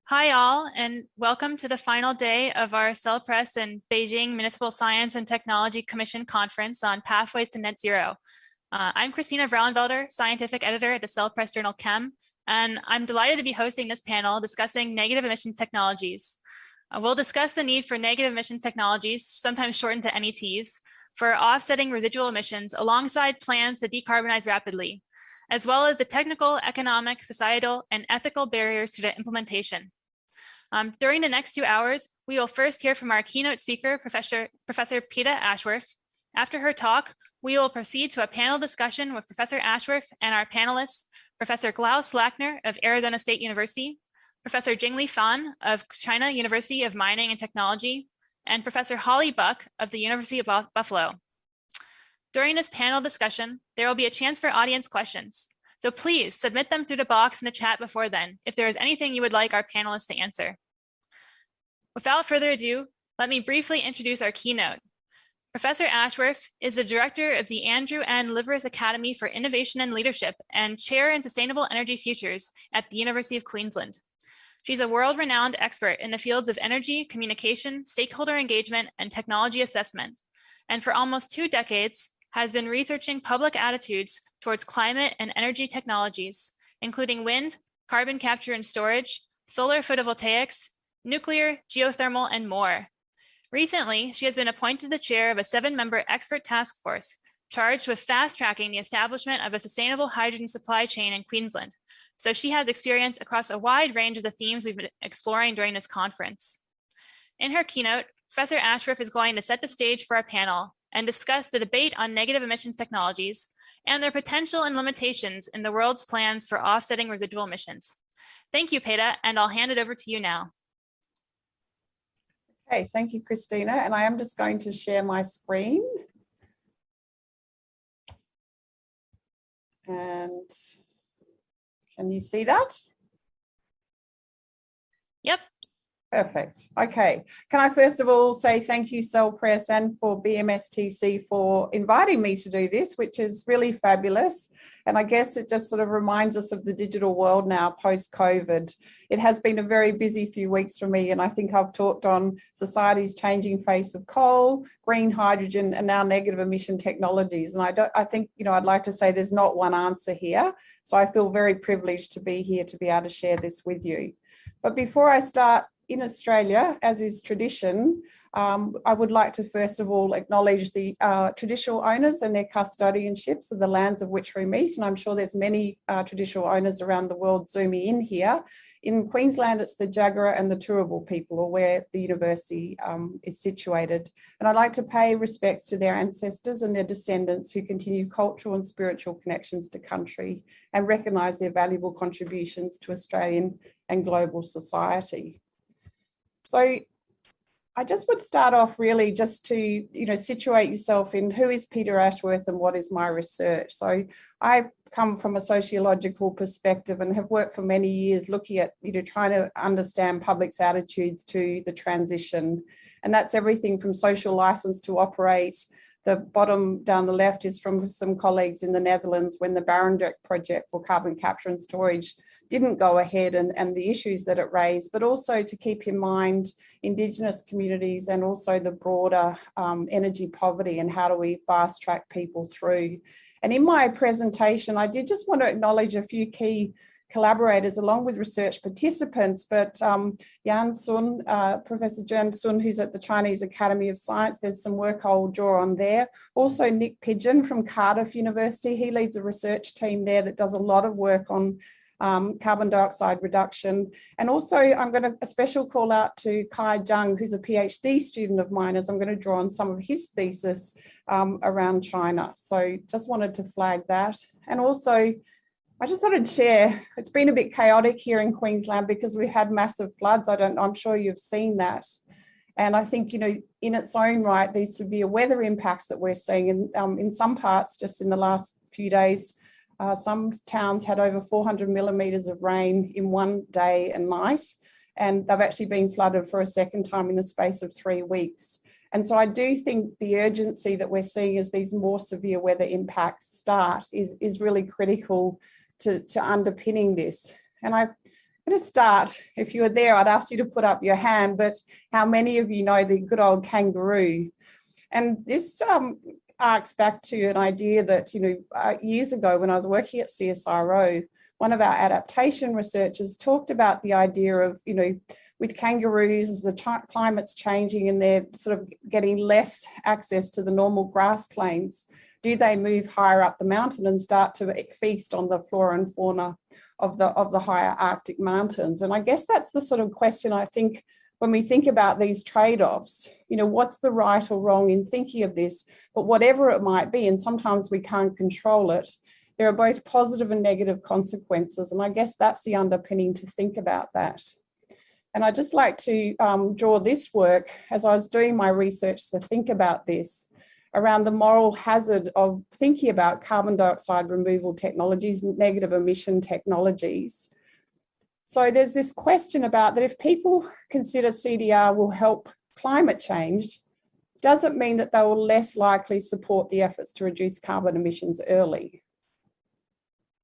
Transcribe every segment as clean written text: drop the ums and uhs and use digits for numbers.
Hi all, and welcome to the final day of our Cell Press and Beijing Municipal Science and Technology Commission Conference on Pathways to Net Zero. I'm Kristina Vrouwenvelder, Scientific Editor at the Cell Press journal Chem, and I'm delighted to be hosting this panel discussing negative emission technologies. We'll discuss the need for negative emission technologies, sometimes shortened to NETs, for offsetting residual emissions alongside plans to decarbonize rapidly, as well as the technical, economic, societal, and ethical barriers to their implementation. During the next 2 hours, we will first hear from our keynote speaker, Professor Peta Ashworth. After her talk, we will proceed to a panel discussion with Professor Ashworth and our panelists, Professor Klaus Lackner of Arizona State University, Professor Jingli Fan of China University of Mining and Technology, and Professor Holly Buck of the University of Buffalo. During this panel discussion, there will be a chance for audience questions. So please submit them through the box in the chat before then, if there is anything you would like our panelists to answer. Without further ado, let me briefly introduce our keynote. Professor Ashworth is the director of the Andrew N. Liveris Academy for Innovation and Leadership and chair in Sustainable Energy Futures at the University of Queensland. She's a world-renowned expert in the fields of energy, communication, stakeholder engagement, and technology assessment. And for almost 2 decades, has been researching public attitudes towards climate and energy technologies, including wind, carbon capture and storage, solar photovoltaics, nuclear, geothermal, and more. Recently, she has been appointed the chair of a 7-member expert task force charged with fast-tracking the establishment of a sustainable hydrogen supply chain in Queensland. So she has experience across a wide range of the themes we've been exploring during this conference. In her keynote, Professor Ashworth is going to set the stage for our panel and discuss the debate on negative emissions technologies and their potential and limitations in the world's plans for offsetting residual emissions. Thank you, Peta, and I'll hand it over to you now. Okay, thank you, Kristina. And I am just going to share my screen. And can you see that? Yep. Perfect. Okay. Can I first of all say thank you, Cell Press, and for BMSTC for inviting me to do this, which is really fabulous. And I guess it just sort of reminds us of the digital world now post-COVID. It has been a very busy few weeks for me, and I think I've talked on society's changing face of coal, green hydrogen, and now negative emission technologies. And I think, I'd like to say there's not one answer here. So I feel very privileged to be here to be able to share this with you. But before I start, in Australia, as is tradition, I would like to first of all acknowledge the traditional owners and their custodianships of the lands of which we meet. And I'm sure there's many traditional owners around the world zooming in here. In Queensland, it's the Jagera and the Turrbal people, or where the university is situated. And I'd like to pay respects to their ancestors and their descendants who continue cultural and spiritual connections to country and recognise their valuable contributions to Australian and global society. So I just would start off really just to, situate yourself in who is Peta Ashworth and what is my research. So I come from a sociological perspective and have worked for many years looking at, trying to understand public's attitudes to the transition. And that's everything from social license to operate. The bottom down the left is from some colleagues in the Netherlands when the Barendrecht project for carbon capture and storage didn't go ahead and the issues that it raised, but also to keep in mind Indigenous communities and also the broader energy poverty and how do we fast track people through. And in my presentation, I did just want to acknowledge a few key collaborators along with research participants, but Yan Sun, Professor Jan Sun, who's at the Chinese Academy of Science, there's some work I'll draw on there. Also Nick Pigeon from Cardiff University, he leads a research team there that does a lot of work on carbon dioxide reduction. And also I'm going to a special call out to Kai Zhang, who's a PhD student of mine, as I'm going to draw on some of his thesis around China. So just wanted to flag that. And also I just thought I'd share, it's been a bit chaotic here in Queensland because we had massive floods. I'm sure you've seen that. And I think, in its own right, these severe weather impacts that we're seeing in some parts, just in the last few days, some towns had over 400 millimetres of rain in one day and night, and they've actually been flooded for a second time in the space of 3 weeks. And so I do think the urgency that we're seeing as these more severe weather impacts start is really critical to underpinning this. And I going to start, if you were there, I'd ask you to put up your hand, but how many of you know the good old kangaroo? And this arcs back to an idea that, years ago when I was working at CSIRO, one of our adaptation researchers talked about the idea of, with kangaroos, as the climate's changing and they're sort of getting less access to the normal grass plains, do they move higher up the mountain and start to feast on the flora and fauna of the higher Arctic mountains? And I guess that's the sort of question I think when we think about these trade-offs, what's the right or wrong in thinking of this? But whatever it might be, and sometimes we can't control it, there are both positive and negative consequences. And I guess that's the underpinning to think about that. And I'd just like to draw this work as I was doing my research to think about this around the moral hazard of thinking about carbon dioxide removal technologies, negative emission technologies. So there's this question about that if people consider CDR will help climate change, does it mean that they will less likely support the efforts to reduce carbon emissions early?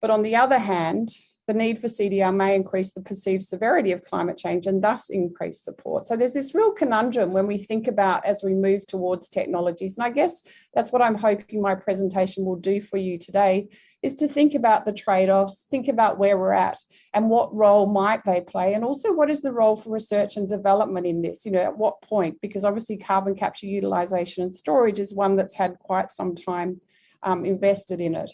But on the other hand, the need for CDR may increase the perceived severity of climate change and thus increase support. So there's this real conundrum when we think about as we move towards technologies. And I guess that's what I'm hoping my presentation will do for you today, is to think about the trade-offs, think about where we're at and what role might they play. And also what is the role for research and development in this, at what point? Because obviously carbon capture, utilization and storage is one that's had quite some time invested in it.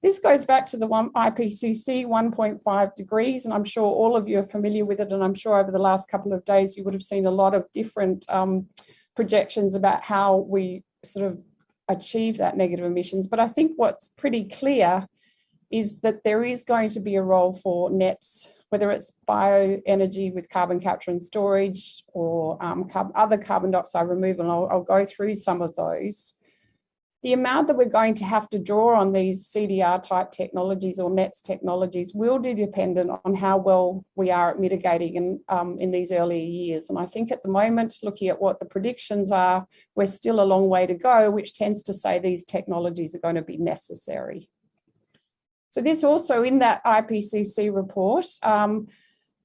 This goes back to the IPCC 1.5 degrees, and I'm sure all of you are familiar with it, and I'm sure over the last couple of days you would have seen a lot of different projections about how we sort of achieve that negative emissions. But I think what's pretty clear is that there is going to be a role for nets, whether it's bioenergy with carbon capture and storage or other carbon dioxide removal, and I'll go through some of those. The amount that we're going to have to draw on these CDR type technologies or nets technologies will be dependent on how well we are at mitigating in these earlier years. And I think at the moment, looking at what the predictions are, we're still a long way to go, which tends to say these technologies are going to be necessary. So this also in that IPCC report,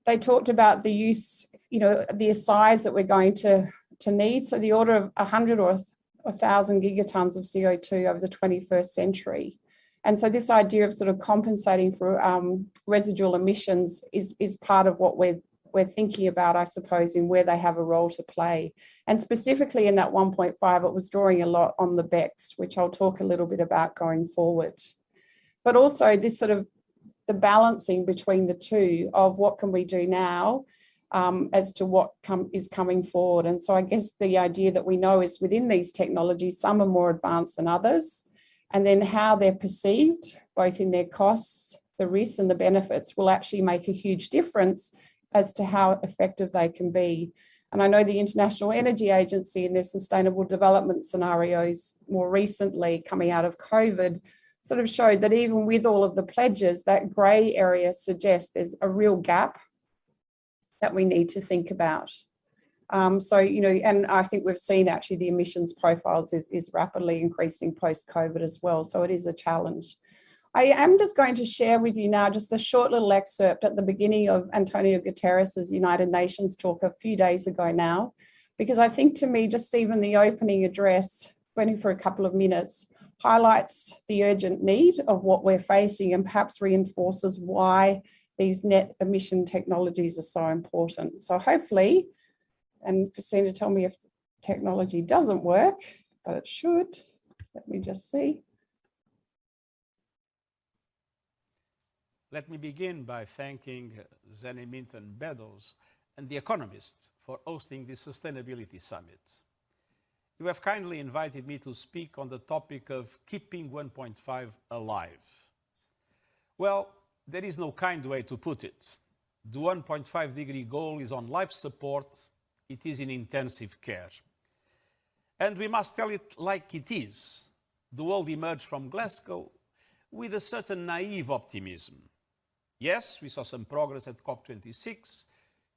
they talked about the use, the size that we're going to need. So the order of 100 or 1,000 gigatons of CO2 over the 21st century. And so this idea of sort of compensating for residual emissions is part of what we're thinking about, I suppose, in where they have a role to play. And specifically in that 1.5, it was drawing a lot on the BECCS, which I'll talk a little bit about going forward. But also this sort of the balancing between the two of what can we do now as to what is coming forward. And so I guess the idea that we know is within these technologies, some are more advanced than others, and then how they're perceived, both in their costs, the risks and the benefits, will actually make a huge difference as to how effective they can be. And I know the International Energy Agency in their sustainable development scenarios more recently coming out of COVID sort of showed that even with all of the pledges, that grey area suggests there's a real gap that we need to think about. So, and I think we've seen actually the emissions profiles is rapidly increasing post-COVID as well. So it is a challenge. I am just going to share with you now just a short little excerpt at the beginning of Antonio Guterres's United Nations talk a few days ago now, because I think to me, just even the opening address, waiting for a couple of minutes, highlights the urgent need of what we're facing and perhaps reinforces why these net emission technologies are so important. So hopefully, and Kristina, tell me if the technology doesn't work, but it should. Let me just see. Let me begin by thanking Zeni Minton Beddoes and The Economist for hosting this Sustainability Summit. You have kindly invited me to speak on the topic of keeping 1.5 alive. Well, there is no kind way to put it. The 1.5 degree goal is on life support, it is in intensive care. And we must tell it like it is. The world emerged from Glasgow with a certain naive optimism. Yes, we saw some progress at COP26,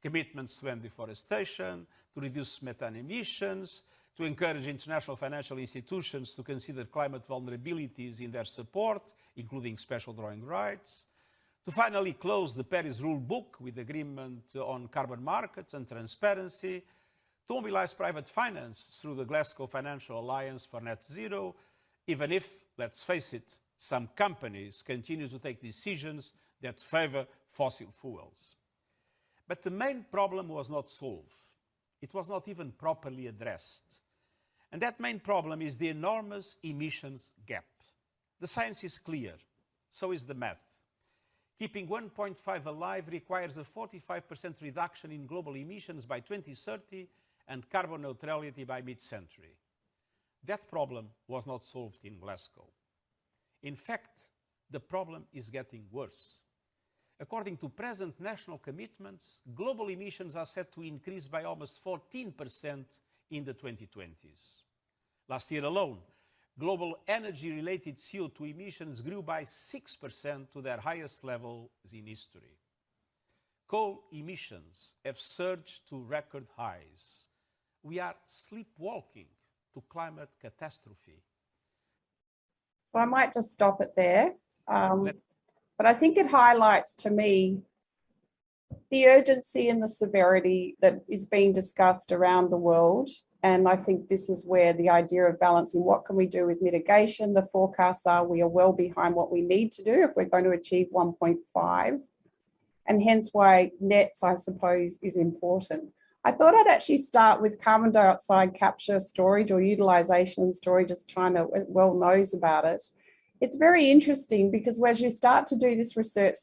commitments to end deforestation, to reduce methane emissions, to encourage international financial institutions to consider climate vulnerabilities in their support, including special drawing rights, to finally close the Paris rule book with agreement on carbon markets and transparency, to mobilize private finance through the Glasgow Financial Alliance for Net Zero, even if, let's face it, some companies continue to take decisions that favor fossil fuels. But the main problem was not solved. It was not even properly addressed. And that main problem is the enormous emissions gap. The science is clear, so is the math. Keeping 1.5 alive requires a 45% reduction in global emissions by 2030 and carbon neutrality by mid-century. That problem was not solved in Glasgow. In fact, the problem is getting worse. According to present national commitments, global emissions are set to increase by almost 14% in the 2020s. Last year alone, global energy-related CO2 emissions grew by 6% to their highest levels in history. Coal emissions have surged to record highs. We are sleepwalking to climate catastrophe. So I might just stop it there. But I think it highlights to me the urgency and the severity that is being discussed around the world. And I think this is where the idea of balancing what can we do with mitigation, the forecasts are we are well behind what we need to do if we're going to achieve 1.5. And hence why nets, I suppose, is important. I thought I'd actually start with carbon dioxide capture, storage or utilization and storage, as China well knows about it. It's very interesting because as you start to do this research,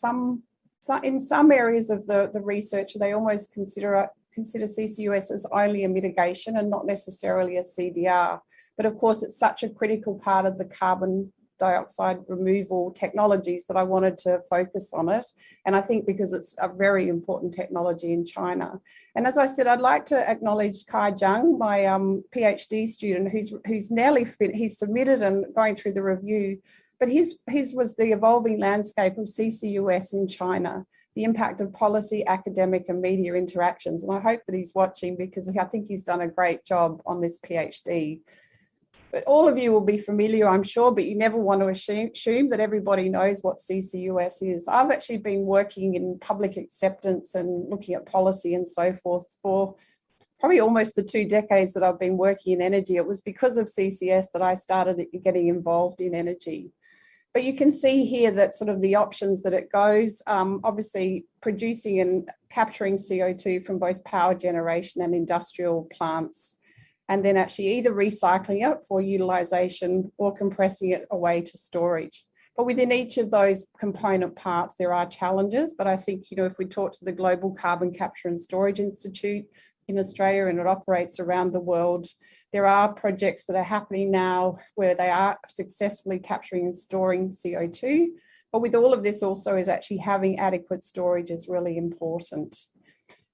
in some areas of the research, they almost consider CCUS as only a mitigation and not necessarily a CDR. But of course, it's such a critical part of the carbon dioxide removal technologies that I wanted to focus on it. And I think because it's a very important technology in China. And as I said, I'd like to acknowledge Kai Zhang, my PhD student, who's nearly fit. He's submitted and going through the review, but his was the evolving landscape of CCUS in China, the impact of policy, academic and media interactions. And I hope that he's watching because I think he's done a great job on this PhD. But all of you will be familiar, I'm sure, but you never want to assume that everybody knows what CCUS is. I've actually been working in public acceptance and looking at policy and so forth for probably almost the 2 decades that I've been working in energy. It was because of CCS that I started getting involved in energy. But you can see here that sort of the options that it goes, obviously producing and capturing CO2 from both power generation and industrial plants, and then actually either recycling it for utilization or compressing it away to storage. But within each of those component parts, there are challenges. But I think, if we talk to the Global Carbon Capture and Storage Institute in Australia, and it operates around the world, there are projects that are happening now where they are successfully capturing and storing CO2. But with all of this also is actually having adequate storage is really important.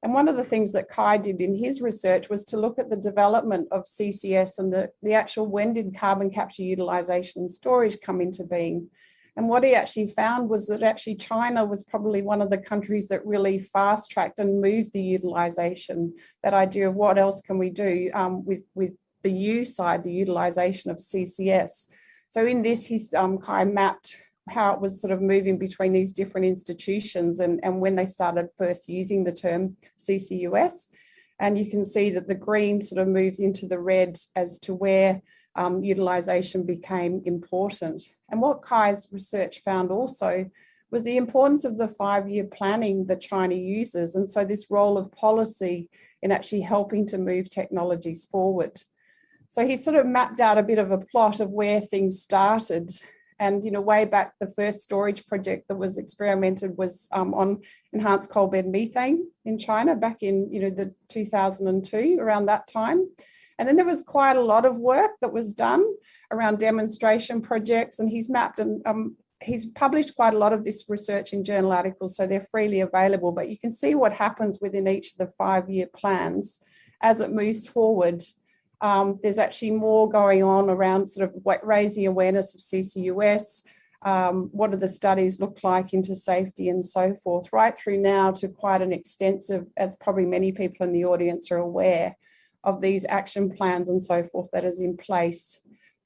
And one of the things that Kai did in his research was to look at the development of CCS and the actual when did carbon capture, utilization and storage come into being. And what he actually found was that actually China was probably one of the countries that really fast-tracked and moved the utilization, that idea of what else can we do with the U side, the utilization of CCS. So in this, he's Kai mapped how it was sort of moving between these different institutions and when they started first using the term CCUS. And you can see that the green sort of moves into the red as to where utilization became important. And what Kai's research found also was the importance of the 5-year planning that China uses. And so this role of policy in actually helping to move technologies forward. So he sort of mapped out a bit of a plot of where things started. And, way back, the first storage project that was experimented was on enhanced coal bed methane in China back in, the 2002, around that time. And then there was quite a lot of work that was done around demonstration projects, and he's mapped and he's published quite a lot of this research in journal articles, so they're freely available. But you can see what happens within each of the 5-year plans as it moves forward. There's actually more going on around sort of raising awareness of CCUS, what do the studies look like into safety and so forth, right through now to quite an extensive, as probably many people in the audience are aware, of these action plans and so forth that is in place.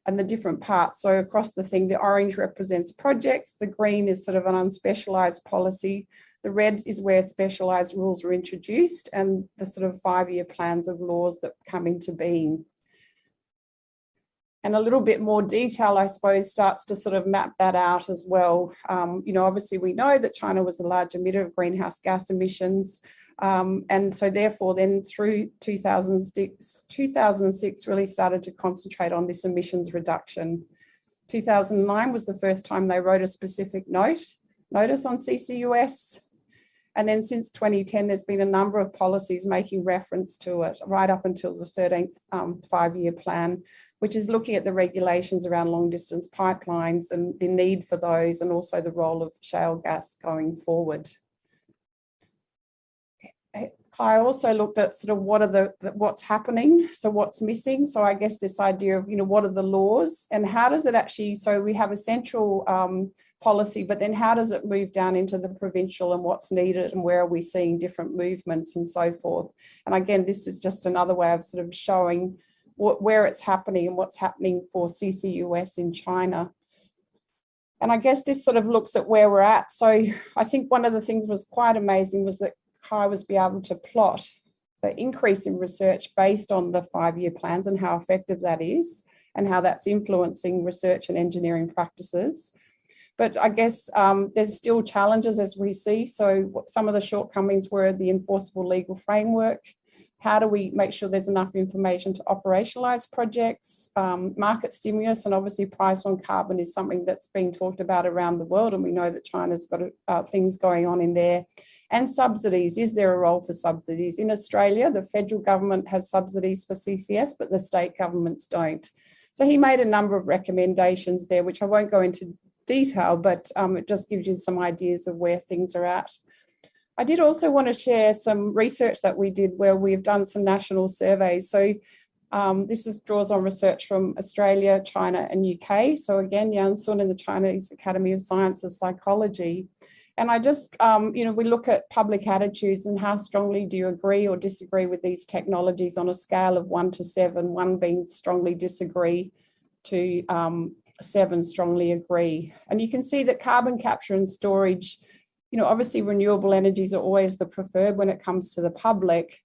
and the different parts. So across the thing, the orange represents projects, the green is sort of an unspecialized policy, the red is where specialized rules are introduced, and the sort of 5-year plans of laws that come into being. And a little bit more detail, I suppose, starts to sort of map that out as well. You know, obviously we know that China was a large emitter of greenhouse gas emissions. And so therefore then through 2006 really started to concentrate on this emissions reduction. 2009 was the first time they wrote a specific notice on CCUS. And then since 2010, there's been a number of policies making reference to it, right up until the 13th 5-year plan, which is looking at the regulations around long distance pipelines and the need for those, and also the role of shale gas going forward. I also looked at sort of what's happening, so what's missing. So I guess this idea of, you know, what are the laws and how does it actually, so we have a central policy, but then how does it move down into the provincial and what's needed and where are we seeing different movements and so forth. And again, this is just another way of sort of showing where it's happening and what's happening for CCUS in China. And I guess this sort of looks at where we're at. So I think one of the things was quite amazing was that Kai was be able to plot the increase in research based on the 5-year plans and how effective that is and how that's influencing research and engineering practices. But I guess there's still challenges as we see. So some of the shortcomings were the enforceable legal framework. How do we make sure there's enough information to operationalise projects? Market stimulus and obviously price on carbon is something that's being talked about around the world, and we know that China's got things going on in there. And subsidies, is there a role for subsidies? In Australia, the federal government has subsidies for CCS, but the state governments don't. So he made a number of recommendations there, which I won't go into detail, but it just gives you some ideas of where things are at. I did also want to share some research that we did where we've done some national surveys. So this draws on research from Australia, China and UK. So again, Yan Sun in the Chinese Academy of Sciences Psychology. And I just, you know, we look at public attitudes and how strongly do you agree or disagree with these technologies on a scale of 1 to 7, 1 being strongly disagree to 7 strongly agree. And you can see that carbon capture and storage, you know, obviously renewable energies are always the preferred when it comes to the public,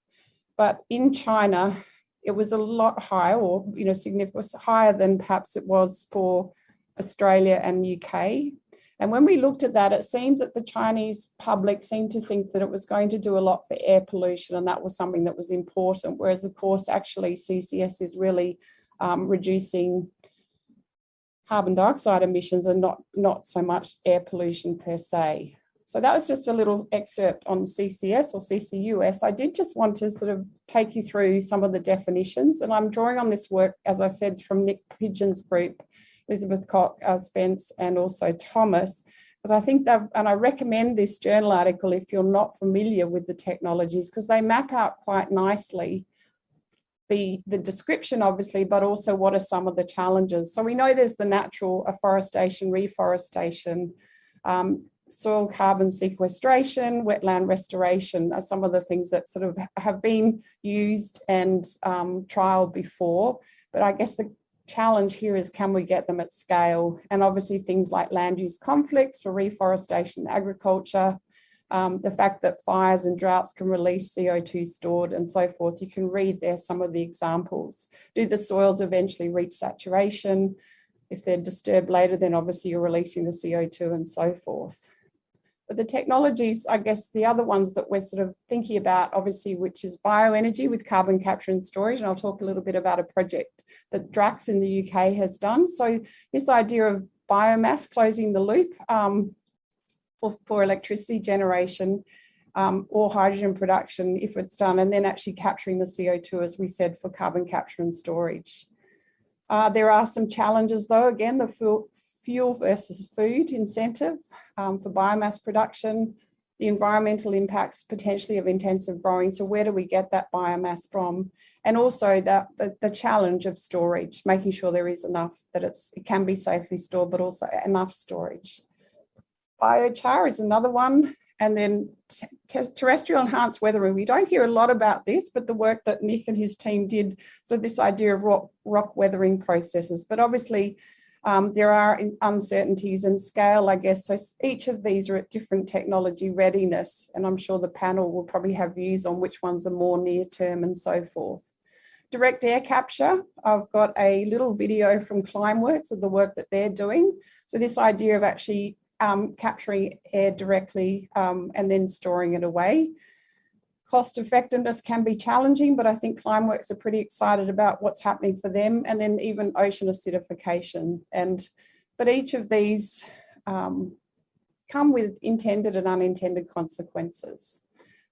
but in China, it was a lot higher, or, you know, significantly higher than perhaps it was for Australia and UK. And when we looked at that, it seemed that the Chinese public seemed to think that it was going to do a lot for air pollution, and that was something that was important, whereas of course, actually CCS is really reducing carbon dioxide emissions and not so much air pollution per se. So that was just a little excerpt on CCS or CCUS. I did just want to sort of take you through some of the definitions, and I'm drawing on this work, as I said, from Nick Pidgeon's group, Elizabeth Koch, Spence, and also Thomas, because I think that, and I recommend this journal article if you're not familiar with the technologies, because they map out quite nicely the description, obviously, but also what are some of the challenges. So we know there's the natural afforestation, reforestation, soil carbon sequestration, wetland restoration are some of the things that sort of have been used and trialed before. But I guess the challenge here is, can we get them at scale? And obviously things like land use conflicts for reforestation, agriculture, the fact that fires and droughts can release CO2 stored and so forth. You can read there some of the examples. Do the soils eventually reach saturation? If they're disturbed later, then obviously you're releasing the CO2 and so forth. But the technologies, I guess the other ones that we're sort of thinking about, obviously, which is bioenergy with carbon capture and storage. And I'll talk a little bit about a project that Drax in the UK has done. So this idea of biomass closing the loop for electricity generation or hydrogen production if it's done, and then actually capturing the CO2, as we said, for carbon capture and storage. There are some challenges though, again, the fuel versus food incentive for biomass production, the environmental impacts potentially of intensive growing. So where do we get that biomass from? And also the challenge of storage, making sure there is enough, that it can be safely stored, but also enough storage. Biochar is another one. And then terrestrial enhanced weathering. We don't hear a lot about this, but the work that Nick and his team did, so this idea of rock weathering processes. But obviously, there are uncertainties in scale, I guess. So each of these are at different technology readiness, and I'm sure the panel will probably have views on which ones are more near term and so forth. Direct air capture, I've got a little video from Climeworks of the work that they're doing. So this idea of actually capturing air directly and then storing it away. Cost effectiveness can be challenging, but I think Climeworks are pretty excited about what's happening for them, and then even ocean acidification. But each of these come with intended and unintended consequences.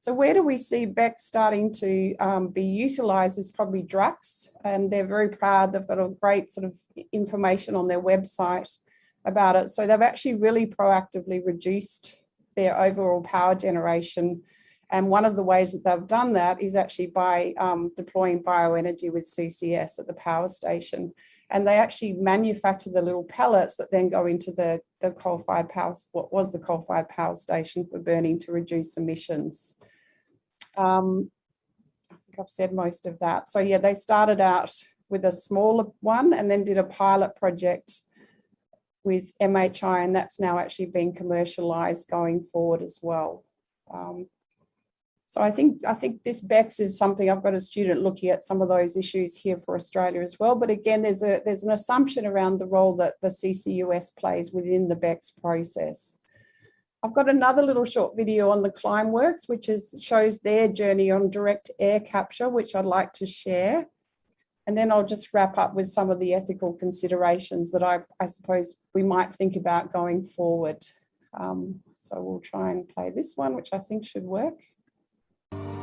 So where do we see BECCS starting to be utilised is probably Drax, and they're very proud. They've got a great sort of information on their website about it. So they've actually really proactively reduced their overall power generation. And one of the ways that they've done that is actually by deploying bioenergy with CCS at the power station. And they actually manufacture the little pellets that then go into the coal-fired power, what was the coal-fired power station for burning to reduce emissions. I think I've said most of that. So yeah, they started out with a smaller one and then did a pilot project with MHI, and that's now actually being commercialised going forward as well. So I think this BECCS is something. I've got a student looking at some of those issues here for Australia as well. But again, there's an assumption around the role that the CCUS plays within the BECCS process. I've got another little short video on the Climeworks, which shows their journey on direct air capture, which I'd like to share. And then I'll just wrap up with some of the ethical considerations that I suppose we might think about going forward. So we'll try and play this one, which I think should work.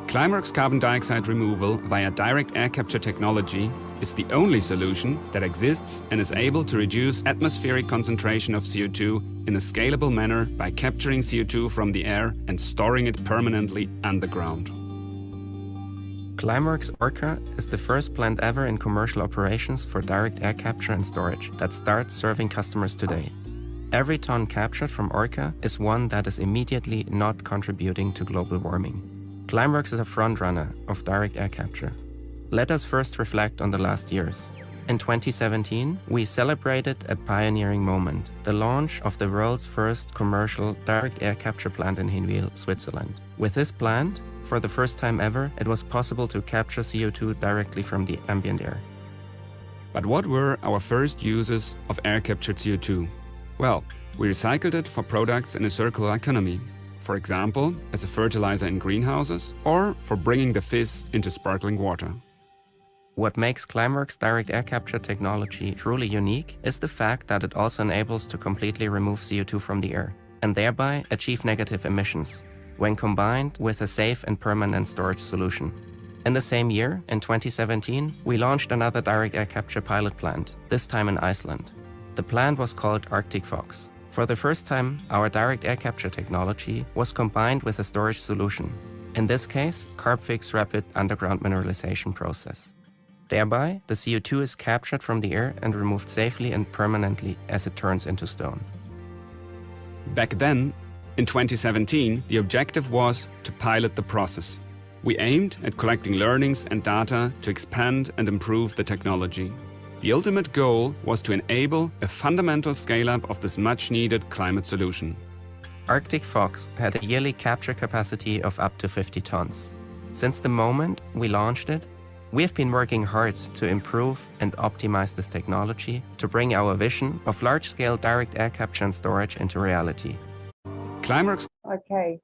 Climeworks carbon dioxide removal via direct air capture technology is the only solution that exists and is able to reduce atmospheric concentration of CO2 in a scalable manner by capturing CO2 from the air and storing it permanently underground. Climeworks Orca is the first plant ever in commercial operations for direct air capture and storage that starts serving customers today. Every ton captured from Orca is one that is immediately not contributing to global warming. Climeworks is a frontrunner of direct air capture. Let us first reflect on the last years. In 2017, we celebrated a pioneering moment, the launch of the world's first commercial direct air capture plant in Hinwil, Switzerland. With this plant, for the first time ever, it was possible to capture CO2 directly from the ambient air. But what were our first uses of air-captured CO2? Well, we recycled it for products in a circular economy. For example, as a fertilizer in greenhouses, or for bringing the fizz into sparkling water. What makes Climeworks' direct air capture technology truly unique is the fact that it also enables to completely remove CO2 from the air, and thereby achieve negative emissions, when combined with a safe and permanent storage solution. In the same year, in 2017, we launched another direct air capture pilot plant, this time in Iceland. The plant was called Arctic Fox. For the first time, our direct air capture technology was combined with a storage solution, in this case, Carbfix rapid underground mineralization process. Thereby, the CO2 is captured from the air and removed safely and permanently as it turns into stone. Back then, in 2017, the objective was to pilot the process. We aimed at collecting learnings and data to expand and improve the technology. The ultimate goal was to enable a fundamental scale-up of this much-needed climate solution. Arctic Fox had a yearly capture capacity of up to 50 tons. Since the moment we launched it, we have been working hard to improve and optimize this technology to bring our vision of large-scale direct air capture and storage into reality. Climeworks. Okay.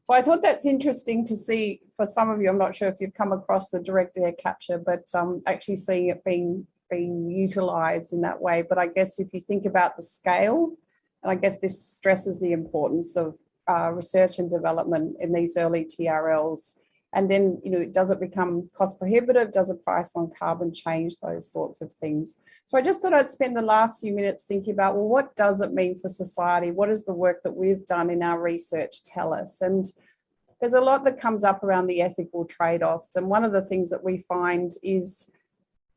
So I thought that's interesting to see for some of you. I'm not sure if you've come across the direct air capture, but actually seeing it being utilised in that way. But I guess if you think about the scale, and I guess this stresses the importance of research and development in these early TRLs. And then, does it become cost prohibitive? Does the price on carbon change? Those sorts of things. So I just thought I'd spend the last few minutes thinking about, well, what does it mean for society? What does the work that we've done in our research tell us? And there's a lot that comes up around the ethical trade-offs. And one of the things that we find is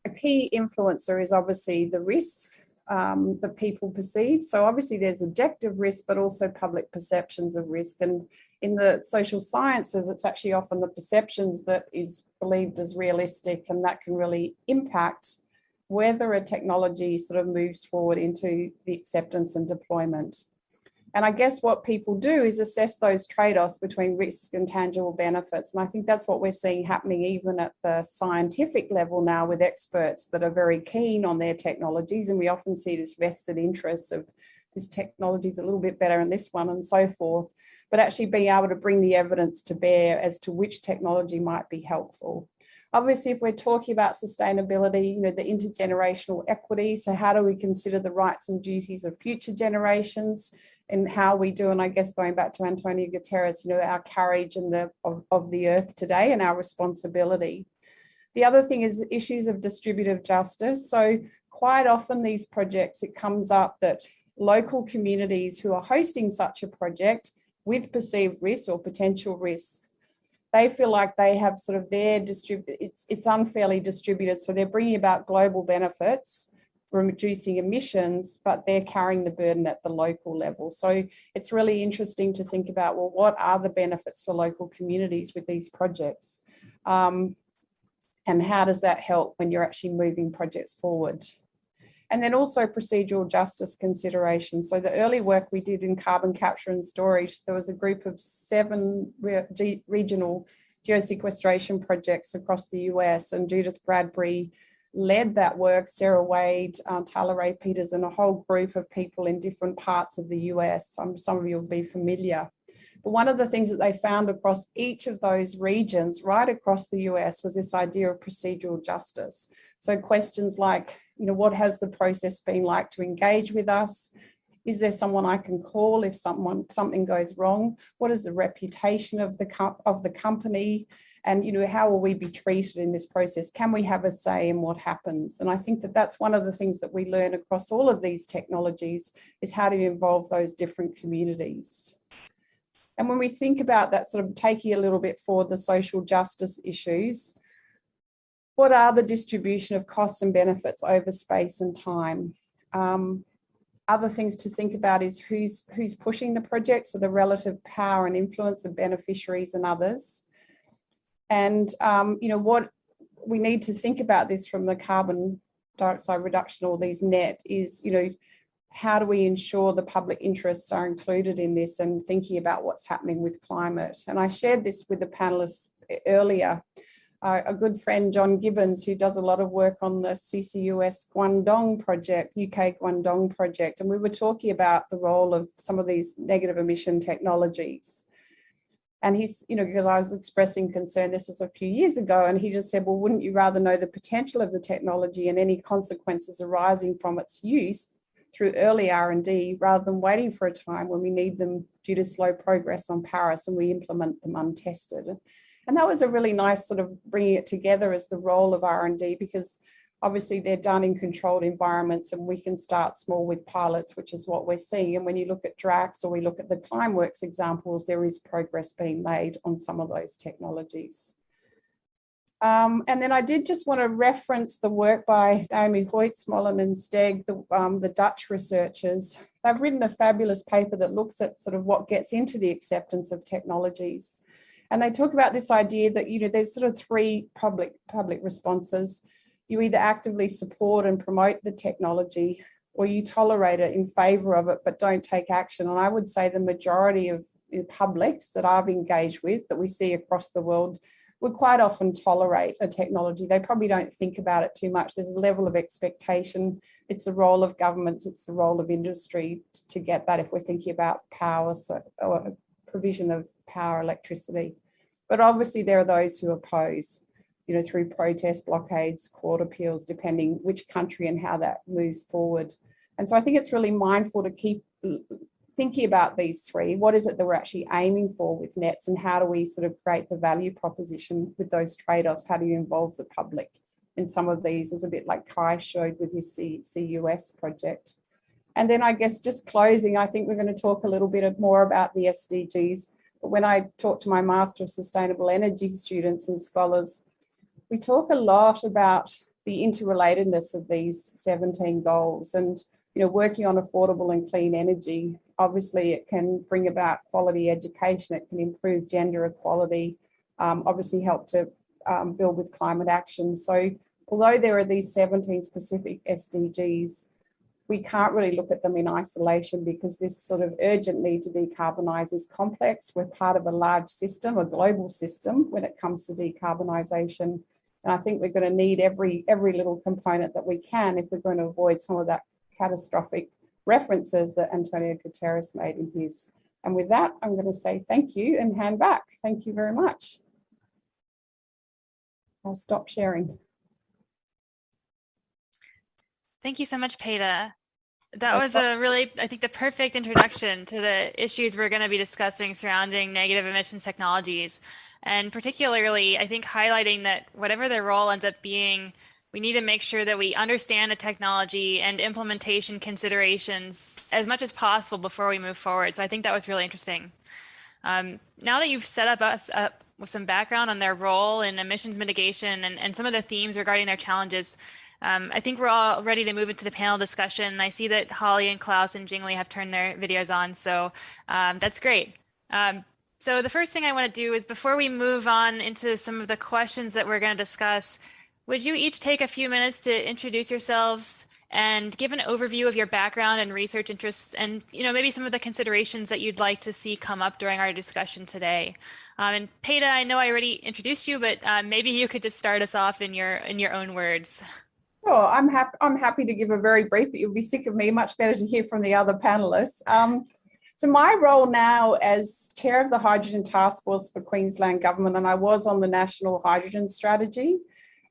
a key influencer is obviously the risk that people perceive. So obviously there's objective risk, but also public perceptions of risk. And in the social sciences, it's actually often the perceptions that is believed as realistic, and that can really impact whether a technology sort of moves forward into the acceptance and deployment. And I guess what people do is assess those trade-offs between risk and tangible benefits. And I think that's what we're seeing happening even at the scientific level now, with experts that are very keen on their technologies. And we often see this vested interest of this technology is a little bit better than this one and so forth, but actually being able to bring the evidence to bear as to which technology might be helpful. Obviously, if we're talking about sustainability, you know, the intergenerational equity, so how do we consider the rights and duties of future generations, and how we do, and I guess going back to Antonio Guterres, you know, our carriage and of the earth today and our responsibility. The other thing is issues of distributive justice. So quite often these projects, it comes up that local communities who are hosting such a project with perceived risks or potential risks, they feel like they have sort of their it's unfairly distributed. So they're bringing about global benefits from reducing emissions, but they're carrying the burden at the local level. So it's really interesting to think about, well, what are the benefits for local communities with these projects? And how does that help when you're actually moving projects forward? And then also procedural justice considerations. So the early work we did in carbon capture and storage, there was a group of 7 regional geosequestration projects across the US, and Judith Bradbury led that work, Sarah Wade, Tyler Ray Peters, and a whole group of people in different parts of the US. Some of you will be familiar. But one of the things that they found across each of those regions, right across the US, was this idea of procedural justice. So questions like, you know, what has the process been like to engage with us? Is there someone I can call if something goes wrong? What is the reputation of the company? And, you know, how will we be treated in this process? Can we have a say in what happens? And I think that that's one of the things that we learn across all of these technologies, is how to involve those different communities. And when we think about that, sort of taking a little bit forward, the social justice issues, what are the distribution of costs and benefits over space and time? Other things to think about is who's pushing the project, so the relative power and influence of beneficiaries and others. And, you know, what we need to think about this from the carbon dioxide reduction, all these net, is, you know, how do we ensure the public interests are included in this, and thinking about what's happening with climate. And I shared this with the panelists earlier. A good friend, John Gibbons, who does a lot of work on the CCUS Guangdong project, UK Guangdong project, and we were talking about the role of some of these negative emission technologies. And he's, you know, because I was expressing concern, this was a few years ago, and he just said, well, wouldn't you rather know the potential of the technology and any consequences arising from its use through early R&D, rather than waiting for a time when we need them due to slow progress on Paris and we implement them untested? And that was a really nice sort of bringing it together as the role of R&D, because obviously they're done in controlled environments, and we can start small with pilots, which is what we're seeing. And when you look at DRAX or we look at the Climeworks examples, there is progress being made on some of those technologies. And then I did just want to reference the work by Naomi Hoyt-Smollen and Steg, the Dutch researchers. They've written a fabulous paper that looks at sort of what gets into the acceptance of technologies. And they talk about this idea that, you know, there's sort of 3 public responses. You either actively support and promote the technology, or you tolerate it in favour of it but don't take action. And I would say the majority of publics that I've engaged with, that we see across the world, would quite often tolerate a technology. They probably don't think about it too much. There's a level of expectation. It's the role of governments, it's the role of industry to get that, if we're thinking about power, or provision of power, electricity. But obviously there are those who oppose, you know, through protests, blockades, court appeals, depending which country and how that moves forward. And so I think it's really mindful to keep thinking about these 3. What is it that we're actually aiming for with nets, and how do we sort of create the value proposition with those trade-offs? How do you involve the public in some of these? Is a bit like Kai showed with his CCUS project. And then I guess just closing, I think we're going to talk a little bit more about the SDGs. But when I talk to my Master of Sustainable Energy students and scholars, we talk a lot about the interrelatedness of these 17 goals. And working on affordable and clean energy. Obviously, it can bring about quality education. It can improve gender equality, obviously help to build with climate action. So although there are these 17 specific SDGs, we can't really look at them in isolation because this sort of urgent need to decarbonise is complex. We're part of a large system, a global system when it comes to decarbonisation. And I think we're going to need every little component that we can if we're going to avoid some of that catastrophic references that Antonio Guterres made in his. And with that, I'm going to say thank you and hand back. Thank you very much. I'll stop sharing. Thank you so much, Peta. That was a really, I think, the perfect introduction to the issues we're going to be discussing surrounding negative emissions technologies. And particularly, I think highlighting that whatever their role ends up being, we need to make sure that we understand the technology and implementation considerations as much as possible before we move forward. So I think that was really interesting. Now that you've set us up with some background on their role in emissions mitigation and some of the themes regarding their challenges, I think we're all ready to move into the panel discussion. I see that Holly and Klaus and Jingli have turned their videos on, so that's great. So the first thing I want to do is, before we move on into some of the questions that we're going to discuss, would you each take a few minutes to introduce yourselves and give an overview of your background and research interests, and maybe some of the considerations that you'd like to see come up during our discussion today. And Peta, I know I already introduced you, but maybe you could just start us off in your own words. Sure, I'm happy to give a very brief, but you'll be sick of me. Much better to hear from the other panelists. So my role now as chair of the Hydrogen Task Force for Queensland Government, and I was on the National Hydrogen Strategy.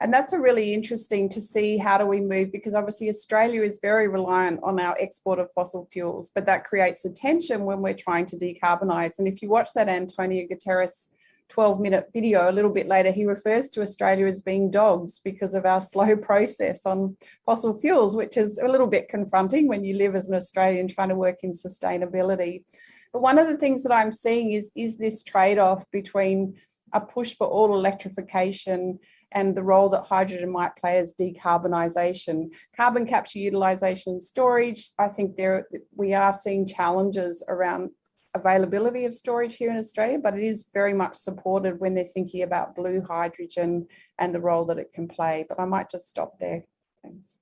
And that's a really interesting to see how do we move, because obviously Australia is very reliant on our export of fossil fuels, but that creates a tension when we're trying to decarbonise. And if you watch that Antonio Guterres 12-minute video, a little bit later, he refers to Australia as being dogs because of our slow process on fossil fuels, which is a little bit confronting when you live as an Australian trying to work in sustainability. But one of the things that I'm seeing is this trade-off between a push for all electrification and the role that hydrogen might play as decarbonisation. Carbon capture, utilisation and storage, I think we are seeing challenges around availability of storage here in Australia, but it is very much supported when they're thinking about blue hydrogen and the role that it can play. But I might just stop there. Thanks.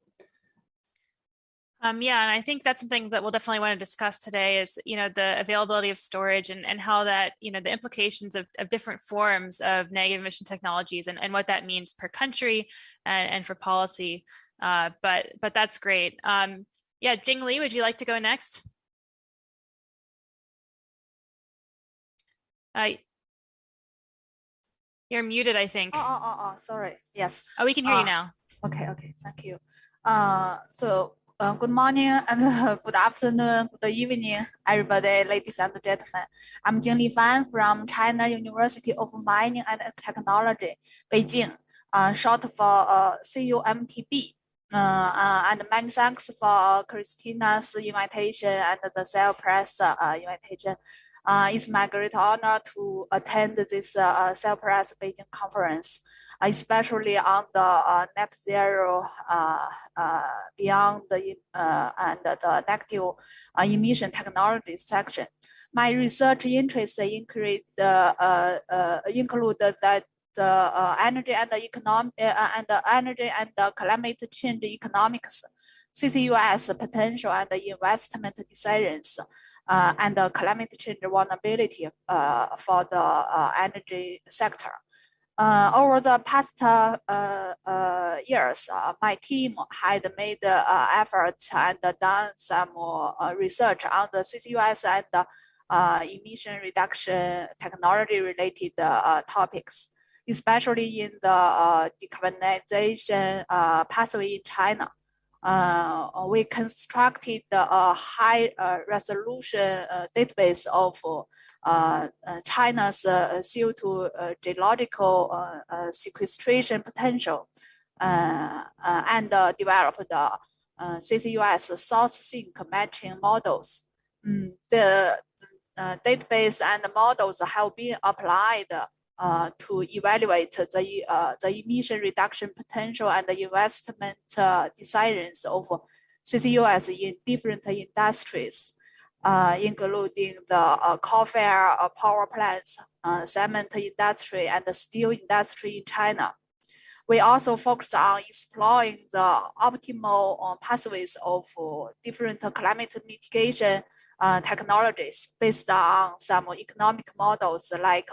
Yeah, and I think that's something that we'll definitely want to discuss today is, the availability of storage and how that, the implications of different forms of negative emission technologies and what that means per country and for policy. But that's great. Yeah, Jingli, would you like to go next? You're muted, I think. Sorry. Yes. Oh, we can hear you now. Okay. Thank you. Good morning and good afternoon, good evening, everybody, ladies and gentlemen. I'm Jingli Fan from China University of Mining and Technology, Beijing, short for CUMTB. And many thanks for Kristina's invitation and the Cell Press invitation. It's my great honor to attend this Cell Press Beijing conference, especially on the net zero beyond and the negative emission technology section. My research interests include that the energy and the climate change economics, CCUS potential and investment decisions, and the climate change vulnerability for the energy sector. Over the past years, my team had made efforts and done some research on the CCUS and emission reduction technology related topics, especially in the decarbonization pathway in China. We constructed a high resolution database of China's CO2 geological sequestration potential and developed the CCUS source sink matching models. The database and the models have been applied to evaluate the emission reduction potential and the investment decisions of CCUS in different industries, including the coal-fired power plants, cement industry, and the steel industry in China. We also focus on exploring the optimal pathways of different climate mitigation technologies based on some economic models like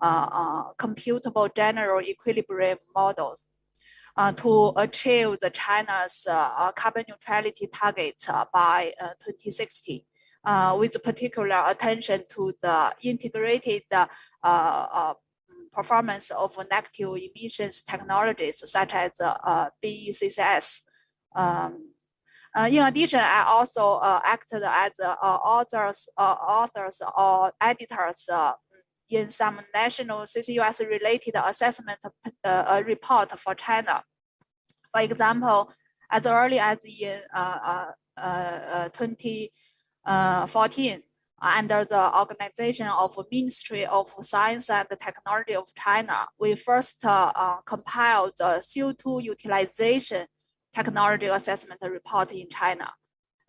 computable general equilibrium models to achieve the China's carbon neutrality target by 2060, with particular attention to the integrated performance of negative emissions technologies such as BMSTC-Cell. In addition, I also acted as authors or editors in some national CCUS related assessment report for China. For example, as early as in 2014, under the organization of Ministry of Science and Technology of China, we first compiled the CO2 utilization technology assessment report in China.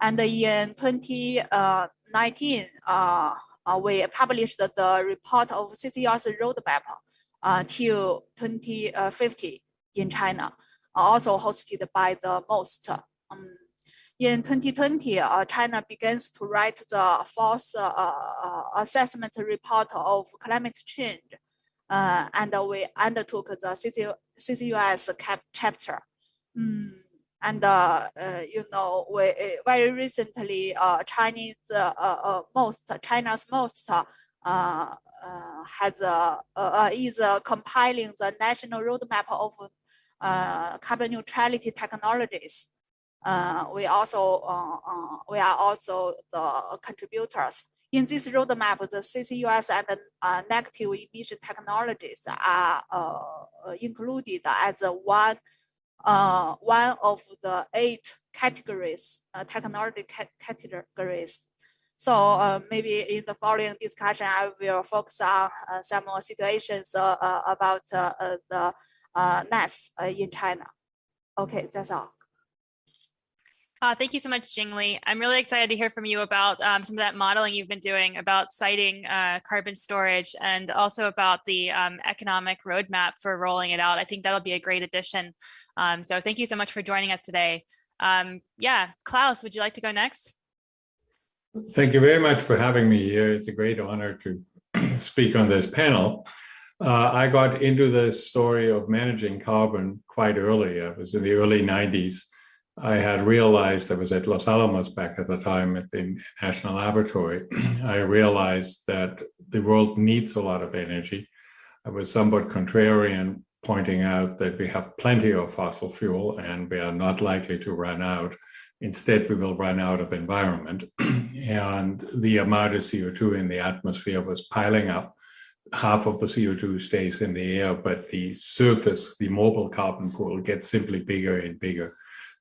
And in 2019, we published the report of CCUS roadmap till 2050 in China, also hosted by the MOST. In 2020, China begins to write the fourth assessment report of climate change, and we undertook the CCUS chapter. And you know, we very recently China's MOST is compiling the national roadmap of carbon neutrality technologies. We are also the contributors. In this roadmap, the CCUS and negative emission technologies are included as one of the 8 categories, technology categories. So maybe in the following discussion, I will focus on some more situations about the NES in China. Okay, that's all. Thank you so much, Jingli. I'm really excited to hear from you about some of that modeling you've been doing about citing carbon storage and also about the economic roadmap for rolling it out. I think that'll be a great addition. So thank you so much for joining us today. Yeah, Klaus, would you like to go next? Thank you very much for having me here. It's a great honor to speak on this panel. I got into the story of managing carbon quite early. I was in the early 90s. I had realized, I was at Los Alamos back at the time at the National Laboratory. I realized that the world needs a lot of energy. I was somewhat contrarian, pointing out that we have plenty of fossil fuel and we are not likely to run out. Instead, we will run out of environment. And the amount of CO2 in the atmosphere was piling up. Half of the CO2 stays in the air, but the surface, the mobile carbon pool, gets simply bigger and bigger.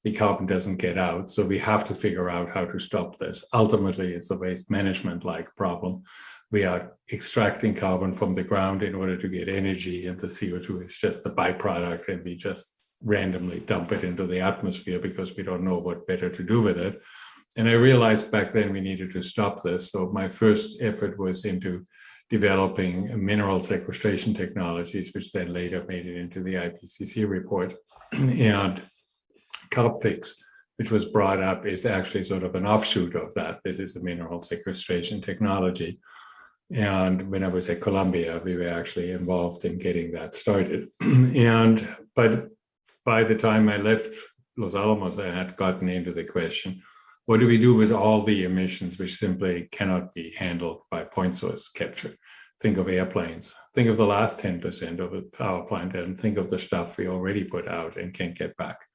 The carbon doesn't get out. So we have to figure out how to stop this. Ultimately, it's a waste management-like problem. We are extracting carbon from the ground in order to get energy, and the CO2 is just the byproduct, and we just randomly dump it into the atmosphere because we don't know what better to do with it. And I realized back then we needed to stop this. So my first effort was into developing mineral sequestration technologies, which then later made it into the IPCC report. And CarbFix, which was brought up, is actually sort of an offshoot of that. This is a mineral sequestration technology. And when I was at Columbia, we were actually involved in getting that started. But by the time I left Los Alamos, I had gotten into the question, what do we do with all the emissions which simply cannot be handled by point source capture? Think of airplanes. Think of the last 10% of a power plant, and think of the stuff we already put out and can't get back.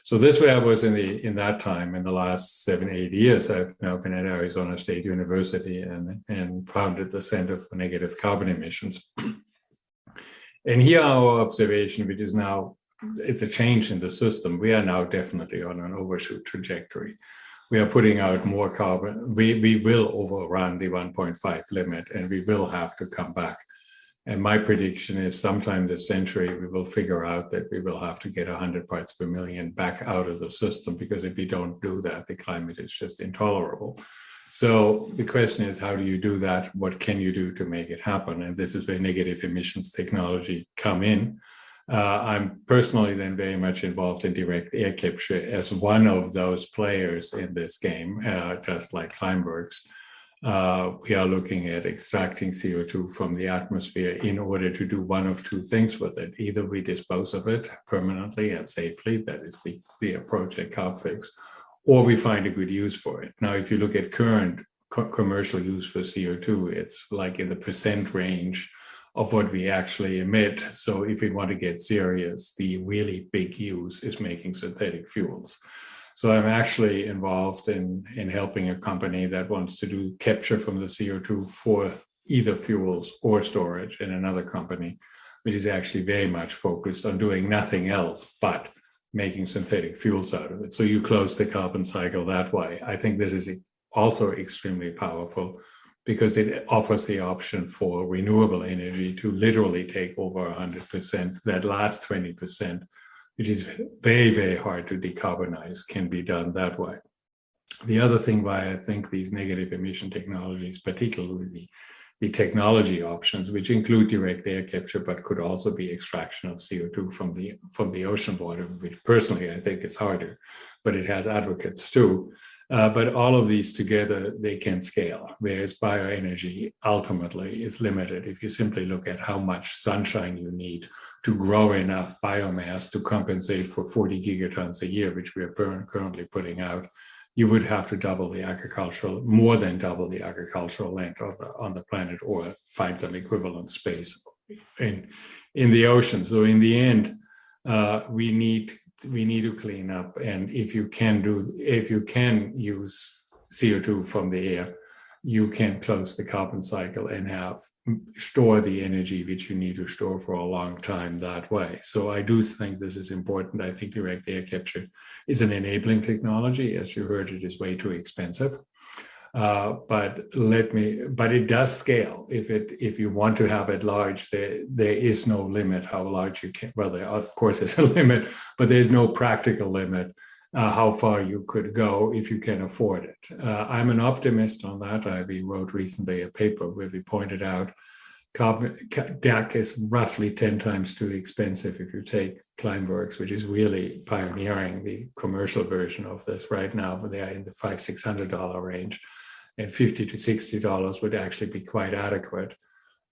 So this way I was in that time. In the last 7-8 years, I've now been at Arizona State University and founded the Center for Negative Carbon Emissions. And here our observation, which is now, it's a change in the system. We are now definitely on an overshoot trajectory. We are putting out more carbon. We will overrun the 1.5 limit, and we will have to come back And my prediction is sometime this century, we will figure out that we will have to get 100 parts per million back out of the system, because if we don't do that, the climate is just intolerable. So the question is, how do you do that? What can you do to make it happen? And this is where negative emissions technology come in. I'm personally then very much involved in direct air capture as one of those players in this game, just like Climeworks. We are looking at extracting CO2 from the atmosphere in order to do one of two things with it. Either we dispose of it permanently and safely, that is the approach at CarbFix, or we find a good use for it. Now, if you look at current commercial use for CO2, it's like in the % range of what we actually emit. So if we want to get serious, the really big use is making synthetic fuels. So I'm actually involved in helping a company that wants to do capture from the CO2 for either fuels or storage, and another company which is actually very much focused on doing nothing else but making synthetic fuels out of it. So you close the carbon cycle that way. I think this is also extremely powerful, because it offers the option for renewable energy to literally take over 100%. That last 20%, which is very, very hard to decarbonize, can be done that way. The other thing why I think these negative emission technologies, particularly the technology options, which include direct air capture, but could also be extraction of CO2 from the ocean water, which personally I think is harder, but it has advocates too. But all of these together, they can scale, whereas bioenergy ultimately is limited. If you simply look at how much sunshine you need to grow enough biomass to compensate for 40 gigatons a year, which we are currently putting out, you would have to double the agricultural, more than double the agricultural land on the planet, or find some equivalent space in the ocean. So in the end, we need to clean up, and if you can use CO2 from the air, you can close the carbon cycle and store the energy which you need to store for a long time that way. So I do think this is important. I think direct air capture is an enabling technology. As you heard, it is way too expensive. But it does scale. If you want to have it large, there is no limit how large you can. Well, there of course is a limit, but there's no practical limit how far you could go if you can afford it. I'm an optimist on that. We wrote recently a paper where we pointed out DAC is roughly 10 times too expensive if you take Climeworks, which is really pioneering the commercial version of this right now, but they are in the $500-600 range. And $50 to $60 would actually be quite adequate.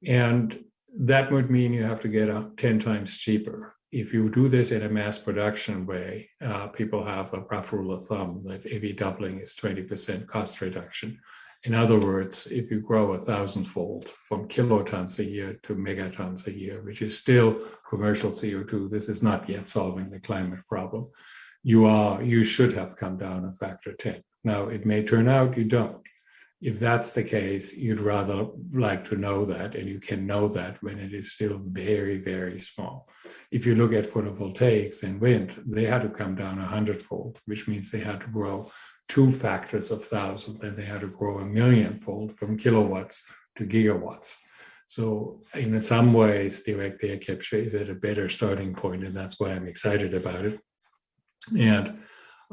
And that would mean you have to get 10 times cheaper. If you do this in a mass production way, people have a rough rule of thumb that every doubling is 20% cost reduction. In other words, if you grow 1,000-fold from kilotons a year to megatons a year, which is still commercial CO2, this is not yet solving the climate problem. You should have come down a factor 10. Now, it may turn out you don't. If that's the case, you'd rather like to know that, and you can know that when it is still very, very small. If you look at photovoltaics and wind, they had to come down 100-fold, which means they had to grow 2 factors of 1,000, and they had to grow 1,000,000-fold from kilowatts to gigawatts. So in some ways, direct air capture is at a better starting point, and that's why I'm excited about it. And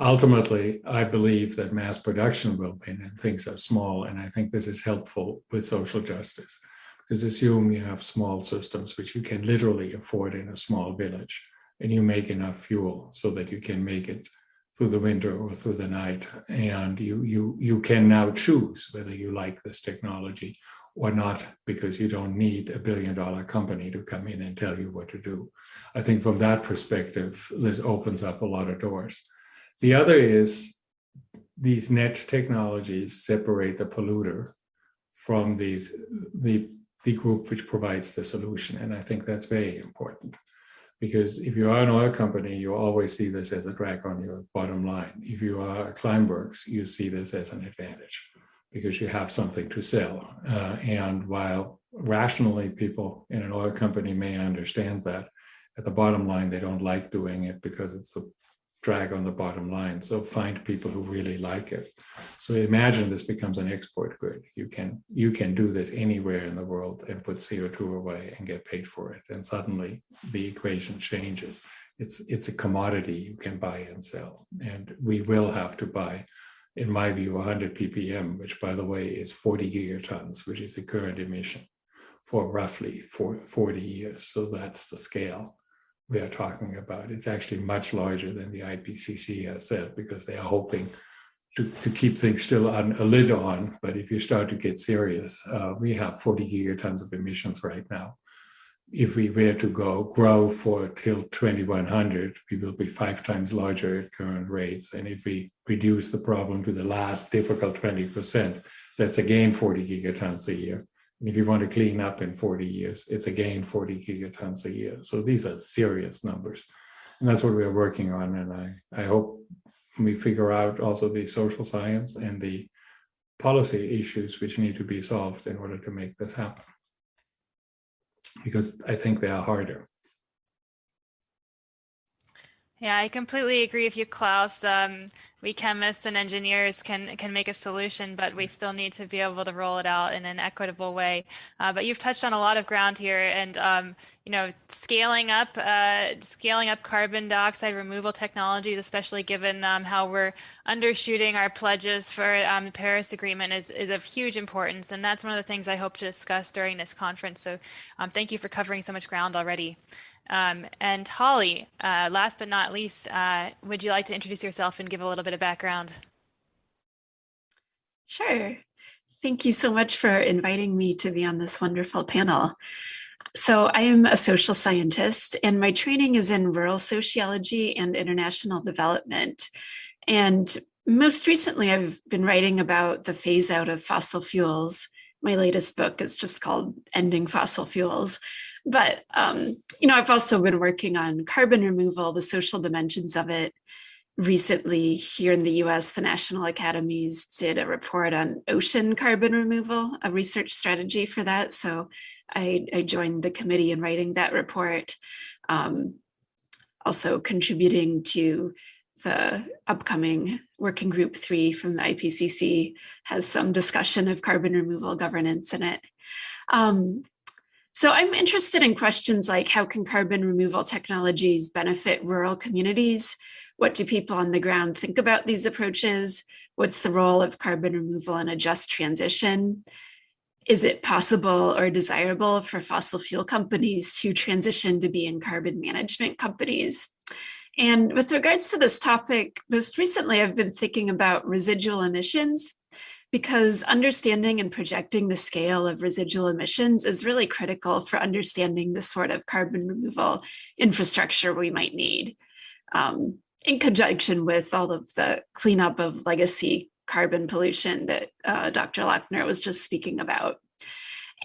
ultimately, I believe that mass production will win and things are small. And I think this is helpful with social justice, because assume you have small systems which you can literally afford in a small village, and you make enough fuel so that you can make it through the winter or through the night. And you can now choose whether you like this technology or not, because you don't need $1 billion company to come in and tell you what to do. I think from that perspective, this opens up a lot of doors. The other is these net technologies separate the polluter from the group which provides the solution. And I think that's very important, because if you are an oil company, you always see this as a drag on your bottom line. If you are a Climeworks, you see this as an advantage because you have something to sell. And while rationally people in an oil company may understand that, at the bottom line, they don't like doing it because it's a drag on the bottom line. So find people who really like it. So imagine this becomes an export good. You can do this anywhere in the world and put CO2 away and get paid for it. And suddenly the equation changes. It's a commodity you can buy and sell. And we will have to buy, in my view, 100 ppm, which by the way is 40 gigatons, which is the current emission for roughly 40 years. So that's the scale we are talking about. It's actually much larger than the IPCC has said, because they are hoping to keep things still on a lid on. But if you start to get serious, we have 40 gigatons of emissions right now. If we were to grow for till 2100, we will be 5 times larger at current rates. And if we reduce the problem to the last difficult 20%, that's again 40 gigatons a year. And if you want to clean up in 40 years, it's again 40 gigatons a year. So these are serious numbers. And that's what we're working on. And I hope we figure out also the social science and the policy issues which need to be solved in order to make this happen. Because I think they are harder. Yeah, I completely agree with you, Klaus. We chemists and engineers can make a solution, but we still need to be able to roll it out in an equitable way. But you've touched on a lot of ground here, and you know, scaling up carbon dioxide removal technologies, especially given how we're undershooting our pledges for the Paris Agreement, is of huge importance, and that's one of the things I hope to discuss during this conference. So, thank you for covering so much ground already. And Holly, last but not least, would you like to introduce yourself and give a little bit of background? Sure. Thank you so much for inviting me to be on this wonderful panel. So I am a social scientist, and my training is in rural sociology and international development. And most recently, I've been writing about the phase out of fossil fuels. My latest book is just called Ending Fossil Fuels. But, you know, I've also been working on carbon removal, the social dimensions of it. Recently, here in the US, the National Academies did a report on ocean carbon removal, a research strategy for that. So I joined the committee in writing that report, also contributing to the upcoming Working Group 3 from the IPCC has some discussion of carbon removal governance in it. So I'm interested in questions like, how can carbon removal technologies benefit rural communities? What do people on the ground think about these approaches? What's the role of carbon removal in a just transition? Is it possible or desirable for fossil fuel companies to transition to being carbon management companies? And with regards to this topic, most recently I've been thinking about residual emissions, because understanding and projecting the scale of residual emissions is really critical for understanding the sort of carbon removal infrastructure we might need, in conjunction with all of the cleanup of legacy carbon pollution that Dr. Lackner was just speaking about.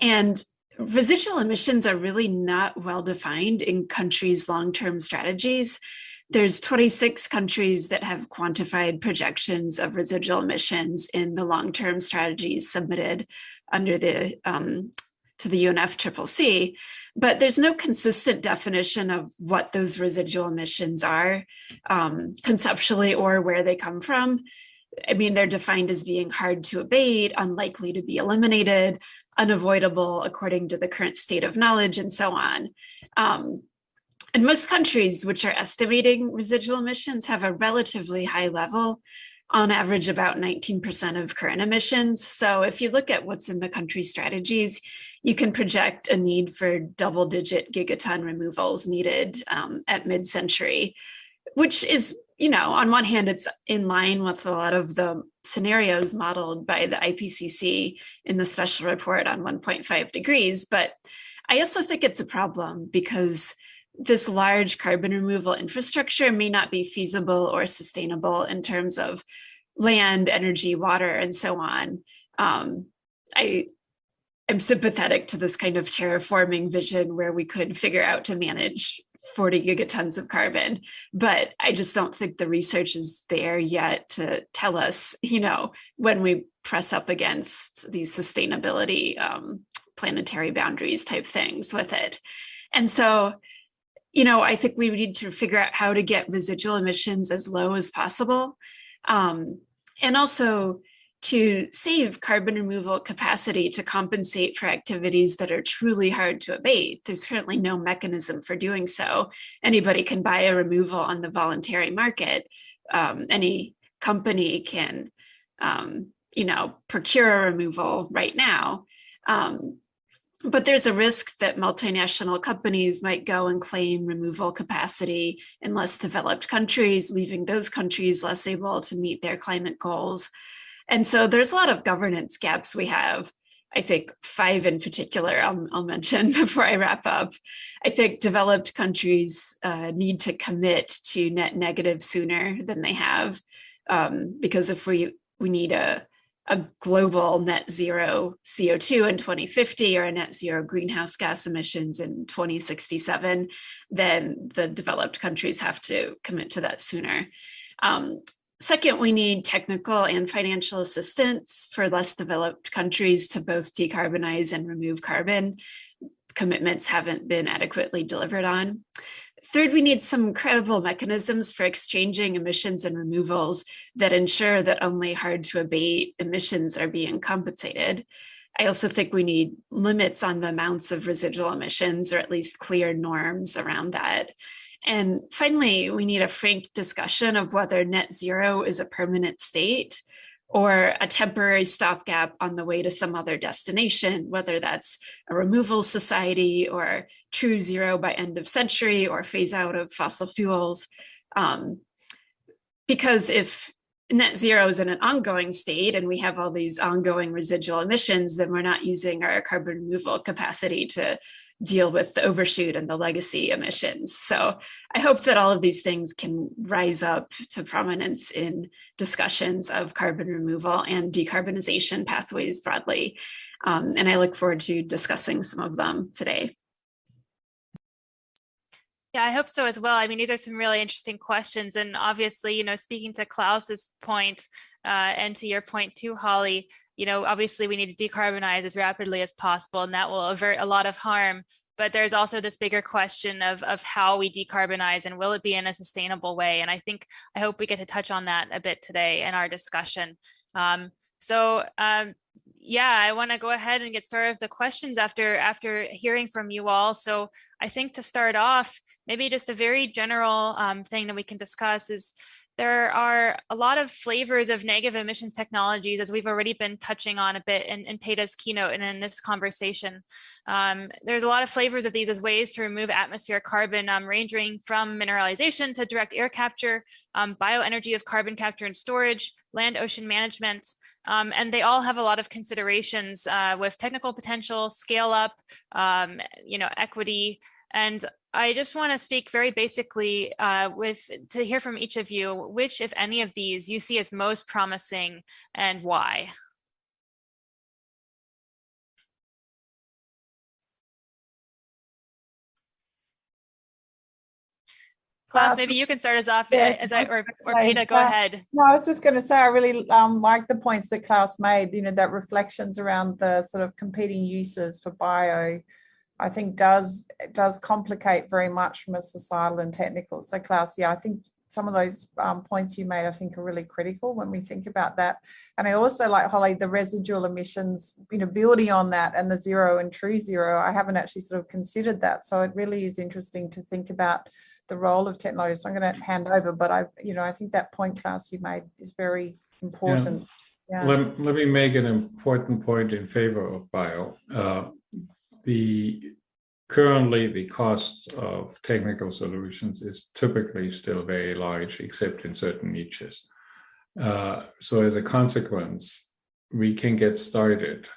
And residual emissions are really not well defined in countries' long-term strategies. There's 26 countries that have quantified projections of residual emissions in the long-term strategies submitted under the to the UNFCCC, but there's no consistent definition of what those residual emissions are conceptually or where they come from. I mean, they're defined as being hard to abate, unlikely to be eliminated, unavoidable according to the current state of knowledge, and so on. And most countries which are estimating residual emissions have a relatively high level, on average about 19% of current emissions. So if you look at what's in the country strategies, you can project a need for double-digit gigaton removals needed at mid-century, which is, you know, on one hand, it's in line with a lot of the scenarios modeled by the IPCC in the special report on 1.5 degrees. But I also think it's a problem because this large carbon removal infrastructure may not be feasible or sustainable in terms of land, energy, water, and so on. I am sympathetic to this kind of terraforming vision where we could figure out to manage 40 gigatons of carbon, but I just don't think the research is there yet to tell us, you know, when we press up against these sustainability planetary boundaries type things with it. And so, I think we need to figure out how to get residual emissions as low as possible. And also to save carbon removal capacity to compensate for activities that are truly hard to abate. There's currently no mechanism for doing so. Anybody can buy a removal on the voluntary market. Any company can, procure a removal right now. But there's a risk that multinational companies might go and claim removal capacity in less developed countries, leaving those countries less able to meet their climate goals. And so there's a lot of governance gaps we have. I think 5 in particular I'll mention before I wrap up. I think developed countries need to commit to net negative sooner than they have, because if we need a global net zero CO2 in 2050 or a net zero greenhouse gas emissions in 2067, then the developed countries have to commit to that sooner. Second, we need technical and financial assistance for less developed countries to both decarbonize and remove carbon. Commitments haven't been adequately delivered on. Third, we need some credible mechanisms for exchanging emissions and removals that ensure that only hard to abate emissions are being compensated. I also think we need limits on the amounts of residual emissions, or at least clear norms around that. And finally, we need a frank discussion of whether net zero is a permanent state or a temporary stopgap on the way to some other destination, whether that's a removal society or true zero by end of century or phase out of fossil fuels. Because if net zero is in an ongoing state and we have all these ongoing residual emissions, then we're not using our carbon removal capacity to deal with the overshoot and the legacy emissions. So I hope that all of these things can rise up to prominence in discussions of carbon removal and decarbonization pathways broadly. And I look forward to discussing some of them today. Yeah, I hope so as well. I mean, these are some really interesting questions. And obviously, speaking to Klaus's point and to your point too, Holly, obviously we need to decarbonize as rapidly as possible, and that will avert a lot of harm. But there's also this bigger question of how we decarbonize, and will it be in a sustainable way? And I hope we get to touch on that a bit today in our discussion. Yeah, I want to go ahead and get started with the questions after hearing from you all. So I think to start off, maybe just a very general thing that we can discuss is there are a lot of flavors of negative emissions technologies, as we've already been touching on a bit in Peta's keynote and in this conversation. There's a lot of flavors of these as ways to remove atmospheric carbon, ranging from mineralization to direct air capture, bioenergy of carbon capture and storage, land ocean management, and they all have a lot of considerations with technical potential, scale up, equity. And I just want to speak very basically to hear from each of you, which, if any of these, you see as most promising and why. Klaus, maybe you can start us off, or Peta, go ahead. No, I was just going to say, I really like the points that Klaus made, that reflections around the sort of competing uses for bio, I think does complicate very much from a societal and technical. So Klaus, yeah, I think some of those points you made, I think, are really critical when we think about that. And I also like, Holly, the residual emissions, building on that, and the zero and true zero. I haven't actually sort of considered that. So it really is interesting to think about the role of technology. So I'm going to hand over, but I think that point, Klaus, you made is very important. Yeah. Let me make an important point in favor of bio. Currently, the cost of technical solutions is typically still very large, except in certain niches. So as a consequence, we can get started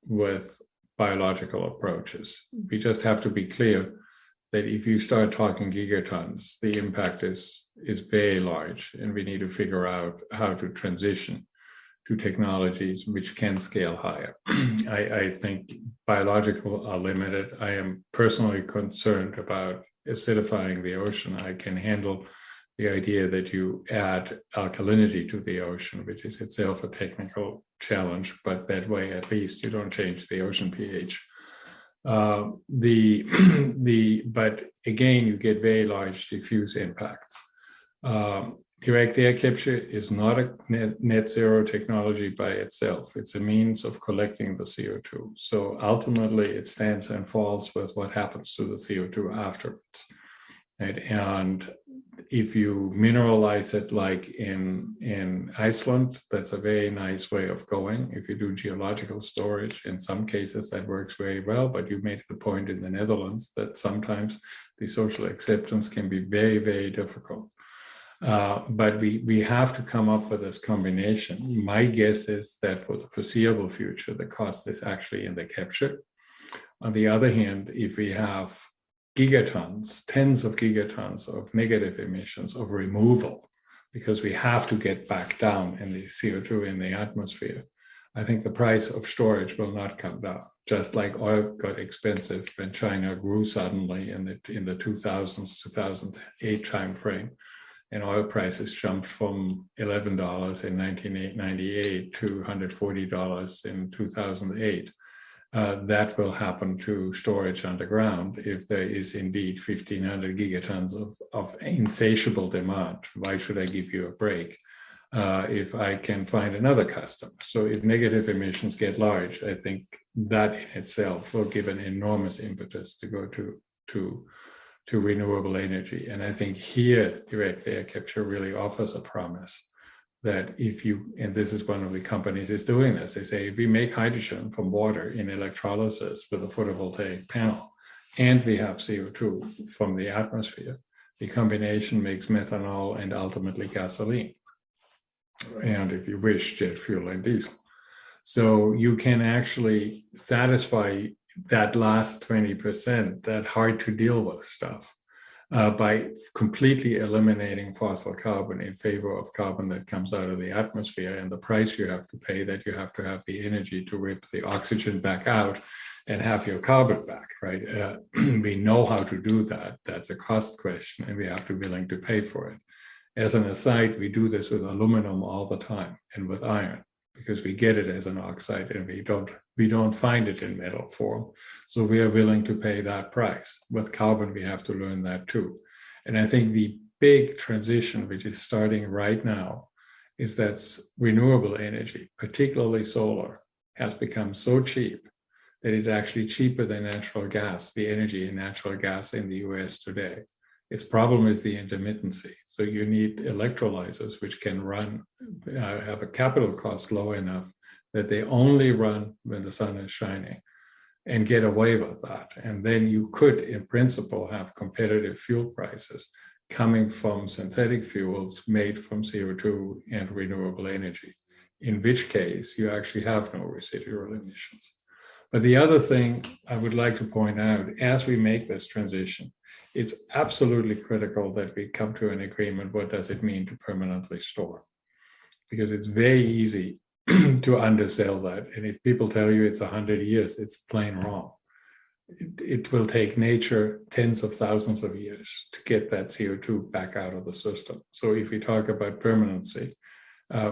with biological approaches. We just have to be clear that if you start talking gigatons, the impact is very large, and we need to figure out how to transition to technologies which can scale higher. I think biological are limited. I am personally concerned about acidifying the ocean. I can handle the idea that you add alkalinity to the ocean, which is itself a technical challenge, but that way at least you don't change the ocean pH. But again, you get very large diffuse impacts. Direct air capture is not a net zero technology by itself. It's a means of collecting the CO2. So ultimately, it stands and falls with what happens to the CO2 afterwards. Right? And if you mineralize it like in Iceland, that's a very nice way of going. If you do geological storage, in some cases that works very well, but you made the point in the Netherlands that sometimes the social acceptance can be very, very difficult. But we have to come up with this combination. My guess is that for the foreseeable future, the cost is actually in the capture. On the other hand, if we have gigatons, tens of gigatons of negative emissions of removal, because we have to get back down in the CO2 in the atmosphere, I think the price of storage will not come down. Just like oil got expensive when China grew suddenly in the 2000s, 2008 timeframe, and oil prices jumped from $11 in 1998 to $140 in 2008. That will happen to storage underground if there is indeed 1,500 gigatons of insatiable demand. Why should I give you a break if I can find another customer? So if negative emissions get large, I think that in itself will give an enormous impetus to go to renewable energy. And I think here, direct air capture really offers a promise that if you, and this is one of the companies is doing this, they say, if we make hydrogen from water in electrolysis with a photovoltaic panel, and we have CO2 from the atmosphere, the combination makes methanol and ultimately gasoline. And if you wish, jet fuel and diesel. So you can actually satisfy that last 20%, that hard to deal with stuff, by completely eliminating fossil carbon in favor of carbon that comes out of the atmosphere, and the price you have to pay that you have to have the energy to rip the oxygen back out and have your carbon back, right? We know how to do that. That's a cost question, and we have to be willing to pay for it. As an aside, we do this with aluminum all the time and with iron, because we get it as an oxide and we don't find it in metal form. So we are willing to pay that price. With carbon, we have to learn that too. And I think the big transition, which is starting right now, is that renewable energy, particularly solar, has become so cheap that it's actually cheaper than natural gas, the energy in natural gas in the US today. Its problem is the intermittency. So you need electrolyzers which can run, have a capital cost low enough that they only run when the sun is shining and get away with that. And then you could, in principle, have competitive fuel prices coming from synthetic fuels made from CO2 and renewable energy, in which case you actually have no residual emissions. But the other thing I would like to point out, as we make this transition, it's absolutely critical that we come to an agreement. What does it mean to permanently store? Because it's very easy to undersell that. And if people tell you it's 100 years, it's plain wrong. It will take nature tens of thousands of years to get that CO2 back out of the system. So if we talk about permanency,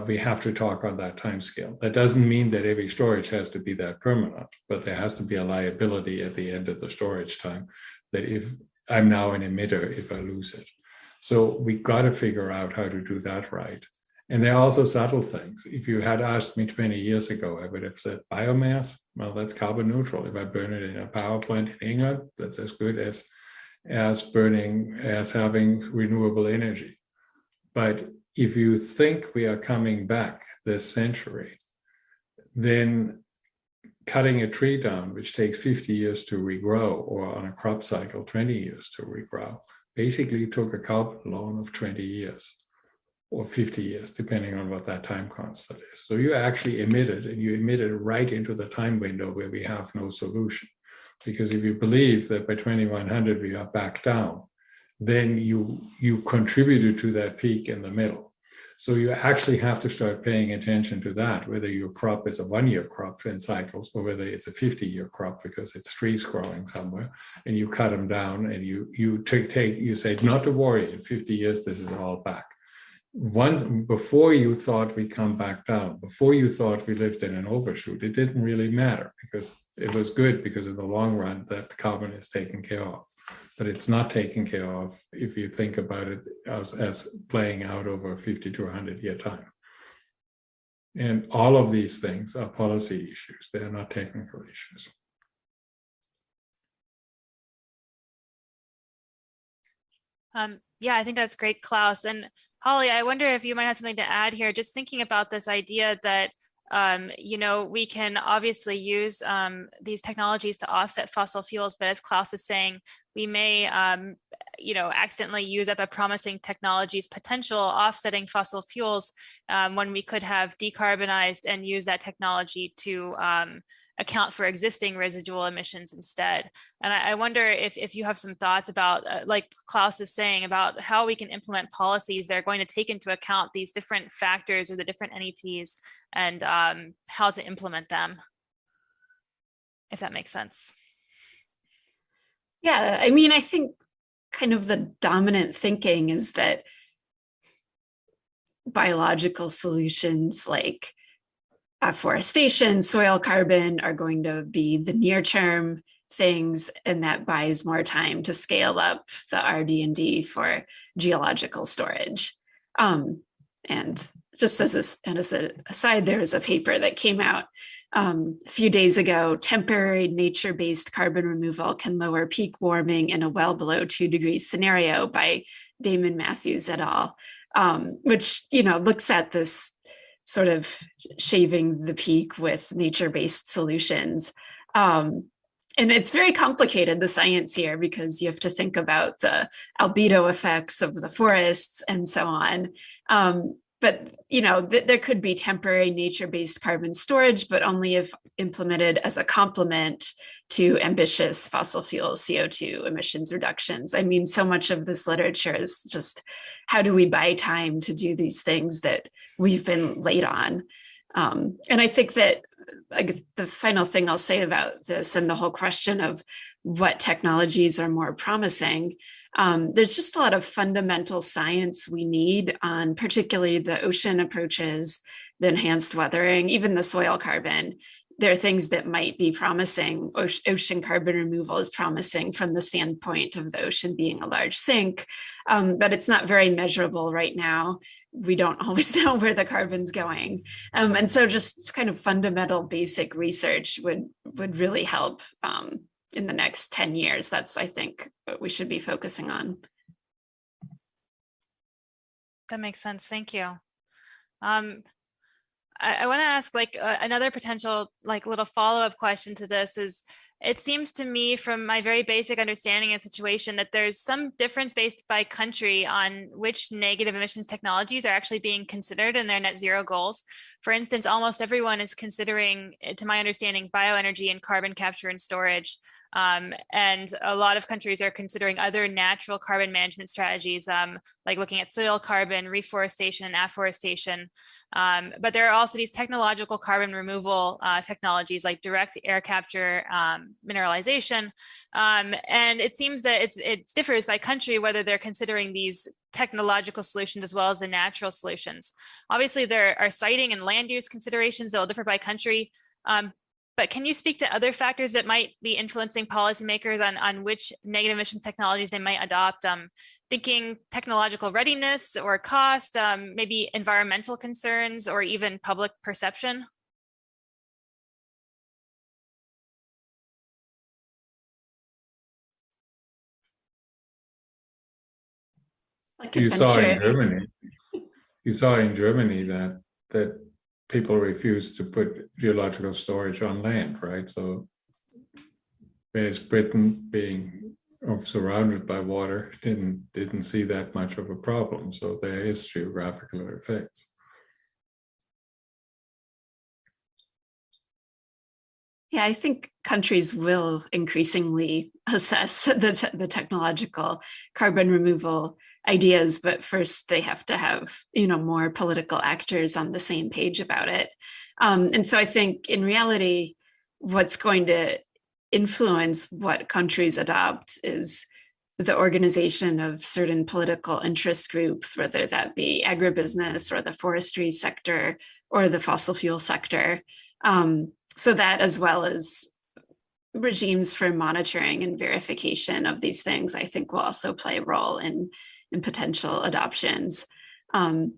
we have to talk on that time scale. That doesn't mean that every storage has to be that permanent, but there has to be a liability at the end of the storage time that if I'm now an emitter if I lose it. So we got to figure out how to do that right. And there are also subtle things. If you had asked me 20 years ago, I would have said biomass, well, that's carbon neutral. If I burn it in a power plant in England, that's as good as having renewable energy. But if you think we are coming back this century, then cutting a tree down, which takes 50 years to regrow, or on a crop cycle, 20 years to regrow, basically took a carbon loan of 20 years or 50 years, depending on what that time constant is. So you actually emitted, and you emitted right into the time window where we have no solution. Because if you believe that by 2100 we are back down, then you contributed to that peak in the middle. So you actually have to start paying attention to that, whether your crop is a 1-year crop in cycles or whether it's a 50-year crop because it's trees growing somewhere, and you cut them down and you say, not to worry, in 50 years, this is all back. once before you thought we come back down, before you thought we lived in an overshoot, it didn't really matter because it was good because in the long run that carbon is taken care of. But it's not taken care of if you think about it as playing out over a 50 to 100 year time. And all of these things are policy issues. They are not technical issues. Yeah, I think that's great, Klaus. And Holly, I wonder if you might have something to add here, just thinking about this idea that we can obviously use these technologies to offset fossil fuels, but as Klaus is saying, we may, accidentally use up a promising technology's potential offsetting fossil fuels when we could have decarbonized and use that technology to account for existing residual emissions instead. And I wonder if you have some thoughts about, like Klaus is saying, about how we can implement policies that are going to take into account these different factors or the different NETs and how to implement them, if that makes sense. Yeah, I mean, I think kind of the dominant thinking is that biological solutions like afforestation, soil carbon are going to be the near-term things, and that buys more time to scale up the RD&D for geological storage. And just as an aside, there was a paper that came out a few days ago. Temporary nature-based carbon removal can lower peak warming in a well below 2 degrees scenario by Damon Matthews et al., which looks at this sort of shaving the peak with nature-based solutions. And it's very complicated, the science here, because you have to think about the albedo effects of the forests and so on. But there could be temporary nature-based carbon storage, but only if implemented as a complement to ambitious fossil fuel CO2 emissions reductions. I mean, so much of this literature is just how do we buy time to do these things that we've been late on? And I think that the final thing I'll say about this and the whole question of what technologies are more promising, there's just a lot of fundamental science we need on particularly the ocean approaches, the enhanced weathering, even the soil carbon. There are things that might be promising. Ocean carbon removal is promising from the standpoint of the ocean being a large sink, but it's not very measurable right now. We don't always know where the carbon's going. And so just kind of fundamental basic research would really help in the next 10 years. That's, I think, what we should be focusing on. That makes sense. Thank you. I want to ask another potential little follow-up question to this is, it seems to me from my very basic understanding of the situation that there's some difference based by country on which negative emissions technologies are actually being considered in their net zero goals. For instance, almost everyone is considering, to my understanding, bioenergy and carbon capture and storage. And a lot of countries are considering other natural carbon management strategies, like looking at soil carbon, reforestation, and afforestation. But there are also these technological carbon removal technologies like direct air capture, mineralization. And it seems that it differs by country whether they're considering these technological solutions as well as the natural solutions. Obviously, there are siting and land use considerations that will differ by country. But can you speak to other factors that might be influencing policymakers on which negative emission technologies they might adopt? Thinking technological readiness or cost, maybe environmental concerns, or even public perception? You saw in Germany that people refuse to put geological storage on land, right? So whereas Britain, being surrounded by water, didn't see that much of a problem. So there is geographical effects. Yeah, I think countries will increasingly assess the technological carbon removal ideas, but first they have to have more political actors on the same page about it. And so I think in reality, what's going to influence what countries adopt is the organization of certain political interest groups, whether that be agribusiness or the forestry sector or the fossil fuel sector. So that, as well as regimes for monitoring and verification of these things, I think will also play a role in potential adoptions. And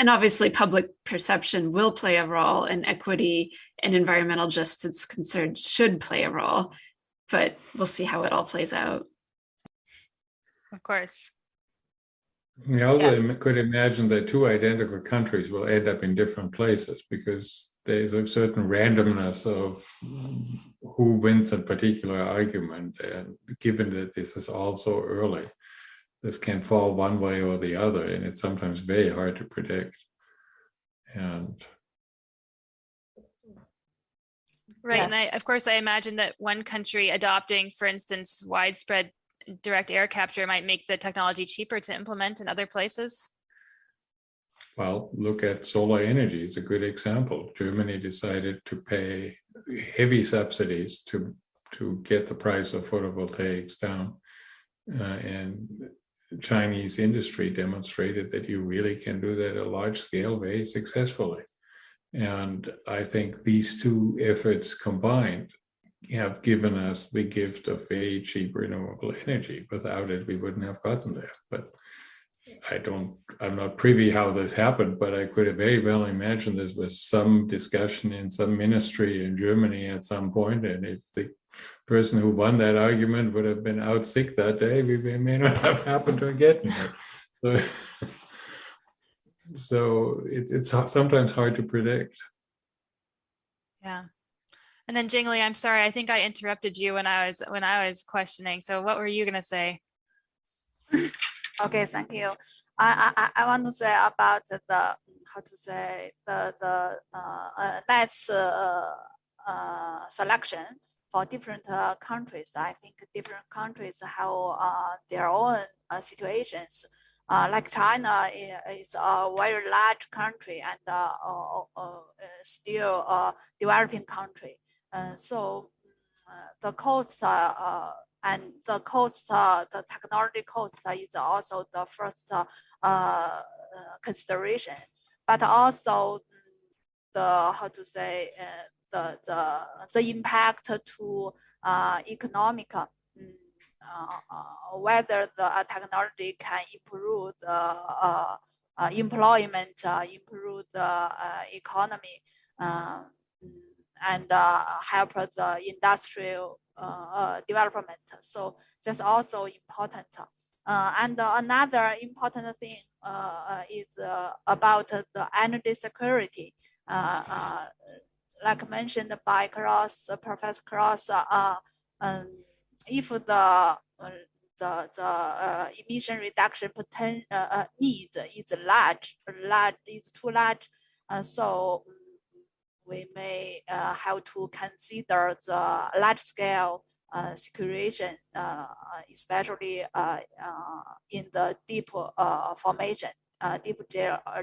obviously public perception will play a role, and equity and environmental justice concerns should play a role, but we'll see how it all plays out. Of course. We also could imagine that two identical countries will end up in different places because there's a certain randomness of who wins a particular argument. And given that this is all so early, this can fall one way or the other, and it's sometimes very hard to predict. And right, Yes. and of course I imagine that one country adopting, for instance, widespread direct air capture might make the technology cheaper to implement in other places. well, look at solar energy. It's a good example. Germany decided to pay heavy subsidies to get the price of photovoltaics down, and Chinese industry demonstrated that you really can do that at a large scale very successfully. And I think these two efforts combined have given us the gift of very cheap renewable energy. Without it, we wouldn't have gotten there. But I'm not privy how this happened, but I could have very well imagined this was some discussion in some ministry in Germany at some point. And if the person who won that argument would have been out sick that day, we may not have happened to get it. So it's sometimes hard to predict. Yeah. And then Jingli, I'm sorry, I think I interrupted you when I was questioning. So what were you going to say? Okay, thank you. I want to say about the that's selection for different countries. I think different countries have their own situations. Like China is a very large country and still a developing country. So the cost and the cost, the technology cost is also the first consideration, but also the the impact to economic. Whether the technology can improve the employment, improve the economy, and help the industrial development. So that's also important. And another important thing is about the energy security. Like mentioned by Klaus, Professor Klaus, if the emission reduction need is too large, so we may have to consider the large scale securation, especially in the deep formation, deep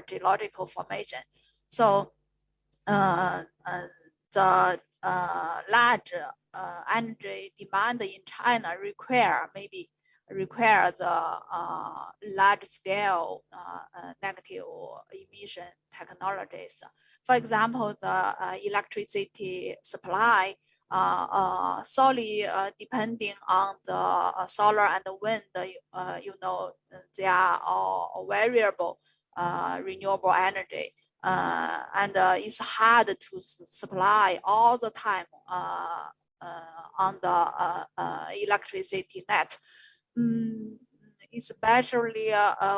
geological formation. So the large energy demand in China require the large scale negative emission technologies. For example, the electricity supply solely depending on the solar and the wind. They are all variable renewable energy. And it's hard to supply all the time on the electricity net, especially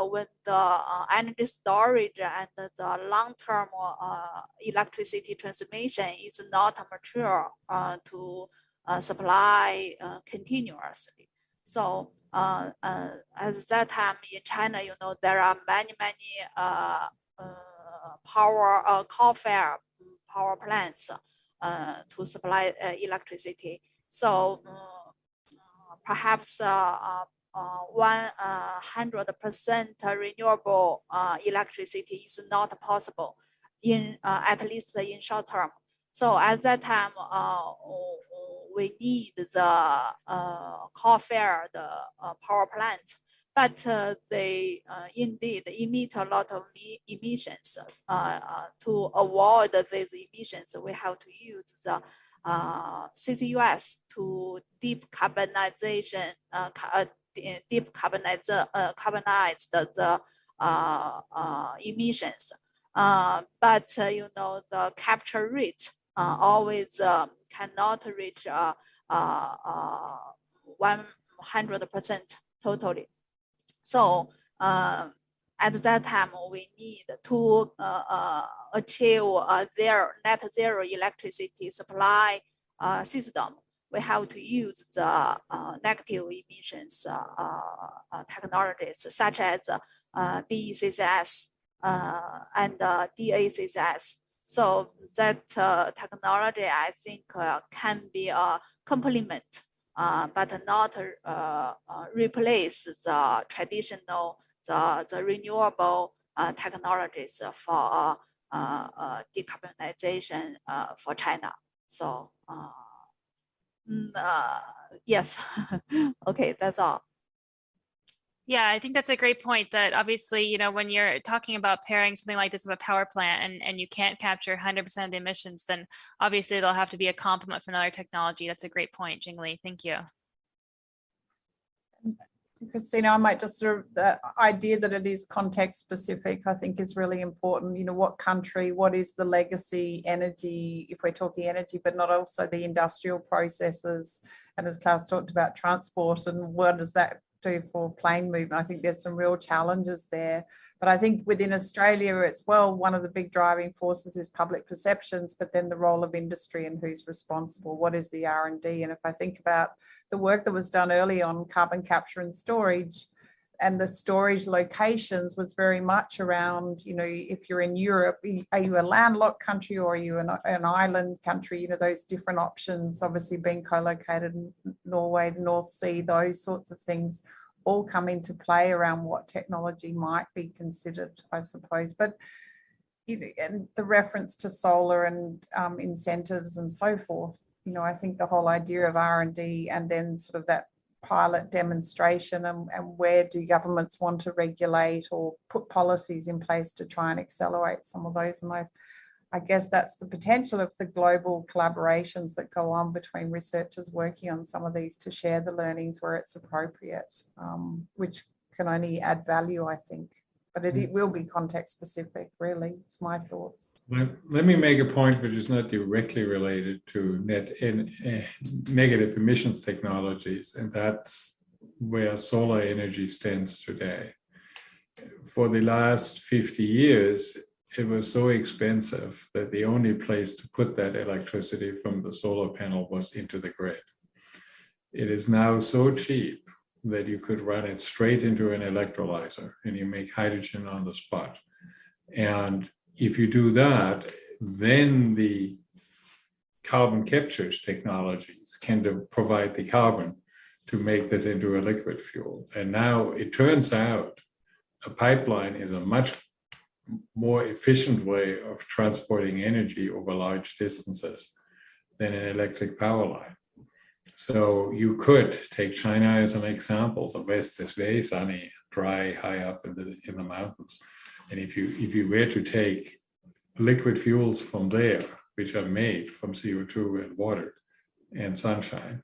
when the energy storage and the long-term electricity transmission is not mature to supply continuously. So at that time in China, there are many coal-fired power plants to supply electricity. So perhaps 100% renewable electricity is not possible at least in short term. So at that time, we need the coal-fired power plant, but they indeed emit a lot of emissions. To avoid these emissions, we have to use the CCUS to decarbonize the emissions. But the capture rate always cannot reach 100% totally. So at that time, we need to achieve their net zero electricity supply system. We have to use the negative emissions technologies such as BECCS and DACCS. So that technology, I think, can be a complement, but not replace the traditional, the renewable technologies for decarbonization for China. So yes, okay, that's all. Yeah, I think that's a great point that obviously, when you're talking about pairing something like this with a power plant and you can't capture 100% of the emissions, then obviously there'll have to be a complement for another technology. That's a great point, Jingli. Thank you. Kristina, I might just the idea that it is context specific, I think is really important. What country, what is the legacy energy, if we're talking energy, but not also the industrial processes. And as Klaus talked about, transport, and what does that do for plane movement? I think there's some real challenges there. But I think within Australia as well, one of the big driving forces is public perceptions, but then the role of industry and who's responsible. What is the R&D? And if I think about the work that was done early on carbon capture and storage, and the storage locations was very much around, if you're in Europe, are you a landlocked country or are you an island country? Those different options, obviously being co-located in Norway, the North Sea, those sorts of things all come into play around what technology might be considered, I suppose. But and the reference to solar and incentives and so forth, I think the whole idea of R&D and then sort of that pilot demonstration and where do governments want to regulate or put policies in place to try and accelerate some of those. And I guess that's the potential of the global collaborations that go on between researchers working on some of these to share the learnings where it's appropriate, which can only add value, I think. But it will be context specific, really. It's my thoughts. Let me make a point which is not directly related to negative emissions technologies, and that's where solar energy stands today. For the last 50 years, it was so expensive that the only place to put that electricity from the solar panel was into the grid. It is now so cheap that you could run it straight into an electrolyzer and you make hydrogen on the spot. And if you do that, then the carbon capture technologies can provide the carbon to make this into a liquid fuel. And now it turns out a pipeline is a much more efficient way of transporting energy over large distances than an electric power line. So you could take China as an example. The West is very sunny, dry, high up in the mountains. And if you were to take liquid fuels from there, which are made from CO2 and water and sunshine,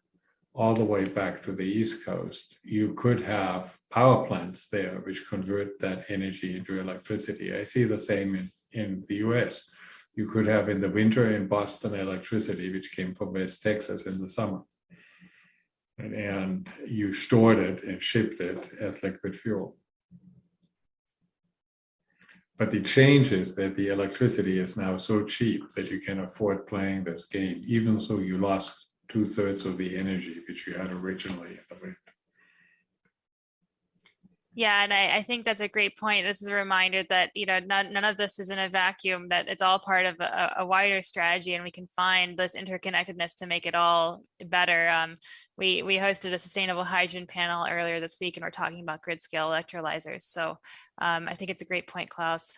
all the way back to the East Coast, you could have power plants there which convert that energy into electricity. I see the same in the US. You could have in the winter in Boston electricity, which came from West Texas in the summer. And you stored it and shipped it as liquid fuel. But the change is that the electricity is now so cheap that you can afford playing this game, even so you lost 2/3 of the energy which you had originally in the wind. Yeah, and I think that's a great point. This is a reminder that none of this is in a vacuum, that it's all part of a wider strategy, and we can find this interconnectedness to make it all better. We hosted a sustainable hydrogen panel earlier this week, and we're talking about grid scale electrolyzers. So I think it's a great point, Klaus.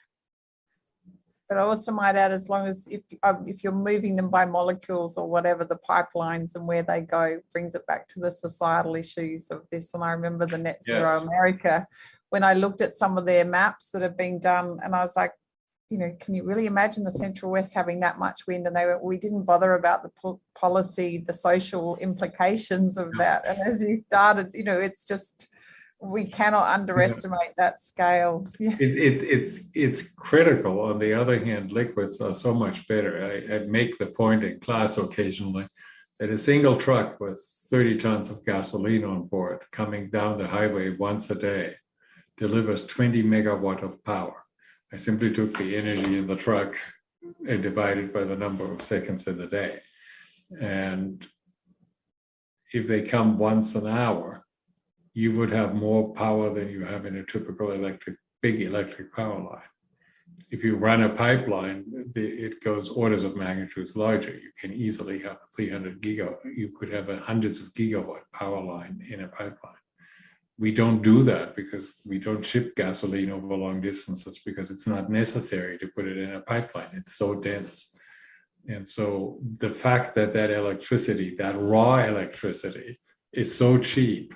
But I also might add, as long as if you're moving them by molecules or whatever, the pipelines and where they go brings it back to the societal issues of this. And I remember the Net Zero America, when I looked at some of their maps that have been done, and I was like, you know, can you really imagine the Central West having that much wind? And they went, we didn't bother about the policy, the social implications of that. And as you started, you know, it's just, we cannot underestimate that scale. It's critical. On the other hand, liquids are so much better. I make the point in class occasionally that a single truck with 30 tons of gasoline on board coming down the highway once a day delivers 20 megawatt of power. I simply took the energy in the truck and divided by the number of seconds in the day. And if they come once an hour, you would have more power than you have in a typical big electric power line. If you run a pipeline, it goes orders of magnitudes larger. You can easily have 300 gigawatt. You could have hundreds of gigawatt power line in a pipeline. We don't do that because we don't ship gasoline over long distances because it's not necessary to put it in a pipeline. It's so dense. And so the fact that that electricity, that raw electricity, is so cheap,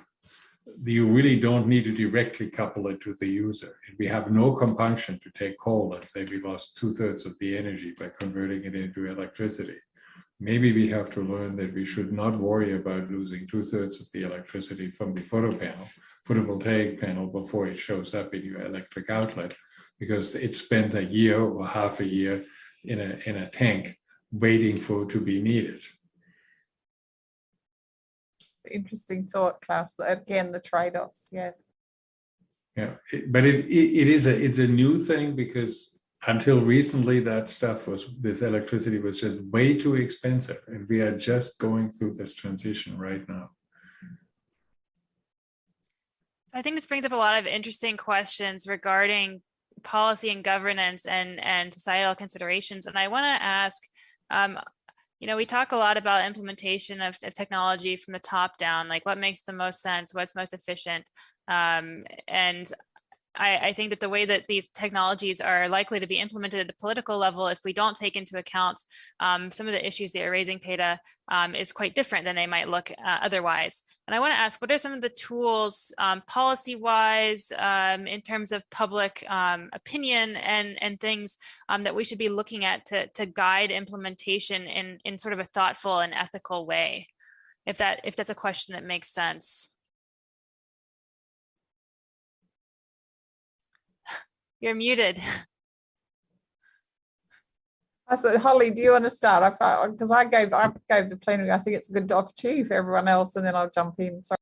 you really don't need to directly couple it to the user. And we have no compunction to take coal and say we lost 2/3 of the energy by converting it into electricity. Maybe we have to learn that we should not worry about losing 2/3 of the electricity from the photovoltaic panel before it shows up in your electric outlet, because it spent a year or half a year in a tank waiting for it to be needed. Interesting thought, Klaus. Again, the trade-offs, yes. Yeah, but it's a new thing, because until recently this electricity was just way too expensive, and we are just going through this transition right now. I think this brings up a lot of interesting questions regarding policy and governance and societal considerations. And I want to ask, you know, we talk a lot about implementation of technology from the top down, like what makes the most sense, what's most efficient. And I think that the way that these technologies are likely to be implemented at the political level, if we don't take into account some of the issues that you're raising, Peta, is quite different than they might look otherwise. And I want to ask, what are some of the tools policy-wise in terms of public opinion and things that we should be looking at to guide implementation in sort of a thoughtful and ethical way, if that's a question that makes sense? You're muted. I said, Holly, do you want to start? Because I gave the plenary. I think it's a good opportunity for everyone else, and then I'll jump in. Sorry.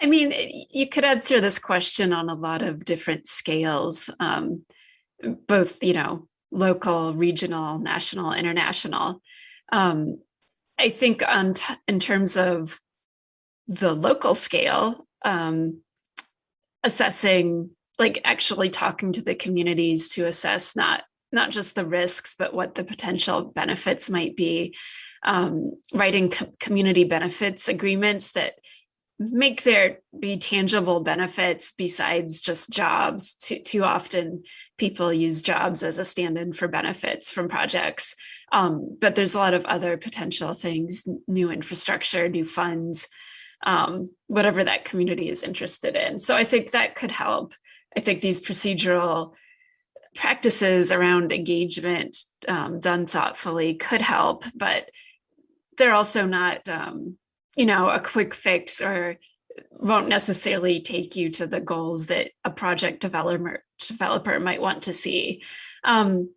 I mean, you could answer this question on a lot of different scales, both, you know, local, regional, national, international. I think in terms of the local scale, assessing, like actually talking to the communities to assess not just the risks, but what the potential benefits might be, writing community benefits agreements that make there be tangible benefits besides just jobs. Too often people use jobs as a stand-in for benefits from projects, but there's a lot of other potential things, new infrastructure, new funds, whatever that community is interested in. So I think that could help. I think these procedural practices around engagement done thoughtfully could help, but they're also not, you know, a quick fix, or won't necessarily take you to the goals that a project developer might want to see. And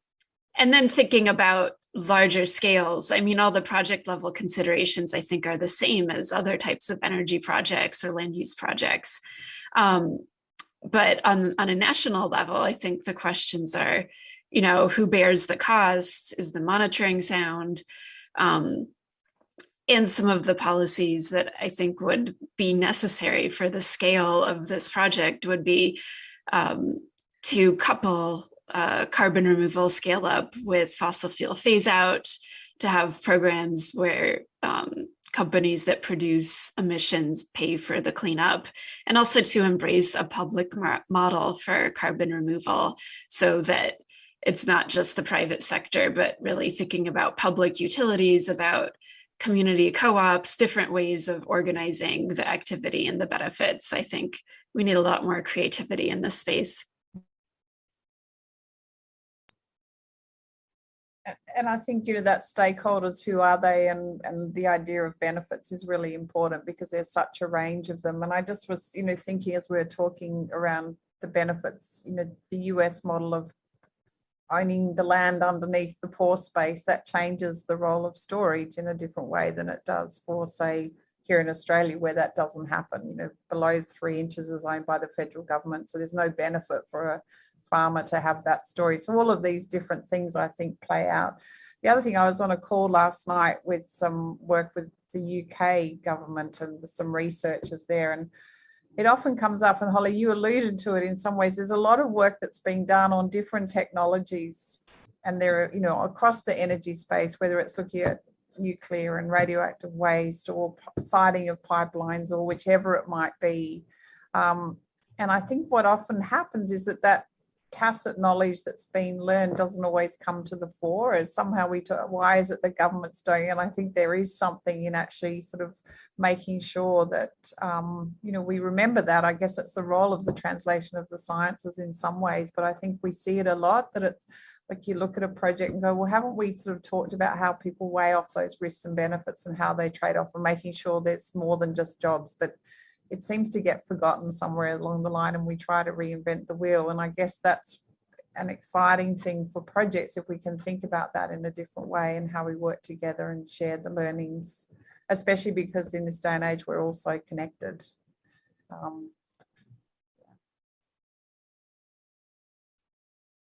then thinking about larger scales, I mean, all the project level considerations I think are the same as other types of energy projects or land use projects. But on a national level, I think the questions are, you know, who bears the costs? Is the monitoring sound? And some of the policies that I think would be necessary for the scale of this project would be to couple carbon removal scale up with fossil fuel phase out, to have programs where companies that produce emissions pay for the cleanup, and also to embrace a public model for carbon removal so that it's not just the private sector, but really thinking about public utilities, about community co-ops, different ways of organizing the activity and the benefits. I think we need a lot more creativity in this space. And I think, that stakeholders, who are they, and the idea of benefits is really important because there's such a range of them. And I just was, thinking as we were talking around the benefits, the US model of owning the land underneath the pore space, that changes the role of storage in a different way than it does for, say, here in Australia, where that doesn't happen. Below 3 inches is owned by the federal government, so there's no benefit for a farmer to have that story. So all of these different things, I think, play out. The other thing, I was on a call last night with some work with the UK government and some researchers there, and it often comes up, and Holly, you alluded to it in some ways, there's a lot of work that's being done on different technologies, and they're, across the energy space, whether it's looking at nuclear and radioactive waste or siting of pipelines or whichever it might be. And I think what often happens is that tacit knowledge that's been learned doesn't always come to the fore, and somehow why is it the government's doing it? And I think there is something in actually sort of making sure that we remember that. I guess it's the role of the translation of the sciences in some ways, but I think we see it a lot, that it's like you look at a project and go, well, haven't we sort of talked about how people weigh off those risks and benefits and how they trade off, and making sure there's more than just jobs. But it seems to get forgotten somewhere along the line, and we try to reinvent the wheel. And I guess that's an exciting thing for projects, if we can think about that in a different way and how we work together and share the learnings, especially because in this day and age, we're all so connected.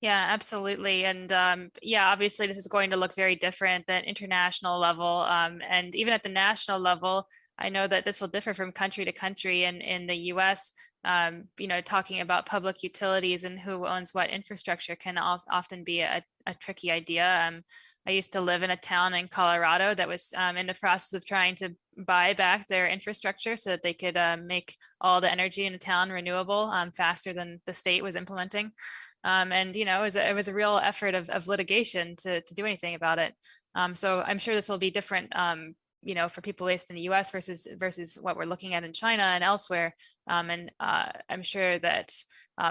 Yeah, absolutely. And obviously this is going to look very different than international level. And even at the national level, I know that this will differ from country to country. And in the US, talking about public utilities and who owns what infrastructure can often be a tricky idea. I used to live in a town in Colorado that was in the process of trying to buy back their infrastructure so that they could make all the energy in the town renewable faster than the state was implementing. It was a real effort of litigation to do anything about it. So I'm sure this will be different, for people based in the US versus what we're looking at in China and elsewhere. I'm sure that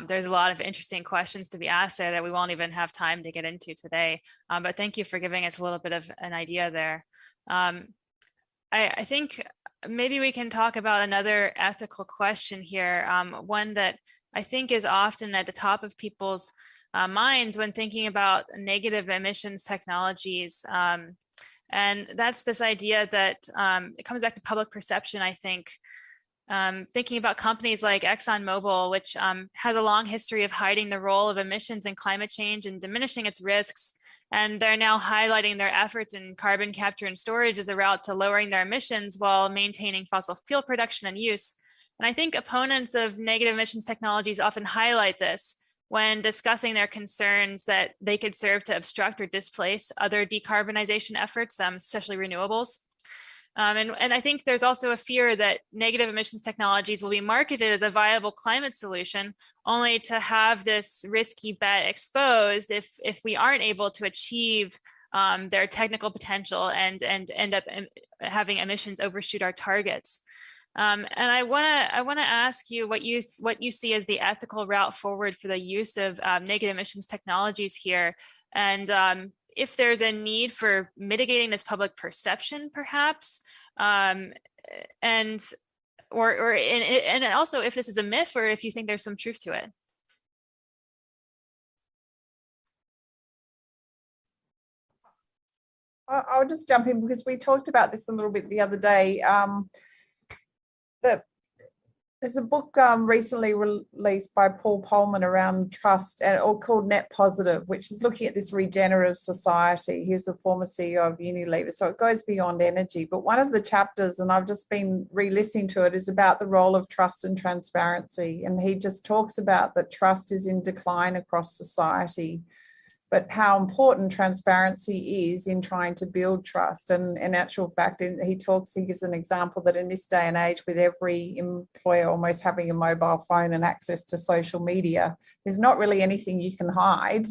there's a lot of interesting questions to be asked there that we won't even have time to get into today. But thank you for giving us a little bit of an idea there. I think maybe we can talk about another ethical question here, one that I think is often at the top of people's minds when thinking about negative emissions technologies. And that's this idea that it comes back to public perception, I think. Thinking about companies like ExxonMobil, which has a long history of hiding the role of emissions in climate change and diminishing its risks. And they're now highlighting their efforts in carbon capture and storage as a route to lowering their emissions while maintaining fossil fuel production and use. And I think opponents of negative emissions technologies often highlight this when discussing their concerns that they could serve to obstruct or displace other decarbonization efforts, especially renewables. And I think there's also a fear that negative emissions technologies will be marketed as a viable climate solution, only to have this risky bet exposed if we aren't able to achieve their technical potential and end up having emissions overshoot our targets. And I want to ask you what you see as the ethical route forward for the use of negative emissions technologies here, and if there's a need for mitigating this public perception, perhaps, and also if this is a myth or if you think there's some truth to it. I'll just jump in because we talked about this a little bit the other day. There's a book recently released by Paul Polman around trust, or called Net Positive, which is looking at this regenerative society. He's the former CEO of Unilever, so it goes beyond energy. But one of the chapters, and I've just been re-listening to it, is about the role of trust and transparency. And he just talks about that trust is in decline across society. but how important transparency is in trying to build trust. And in actual fact, he gives an example that in this day and age, with every employer almost having a mobile phone and access to social media, there's not really anything you can hide.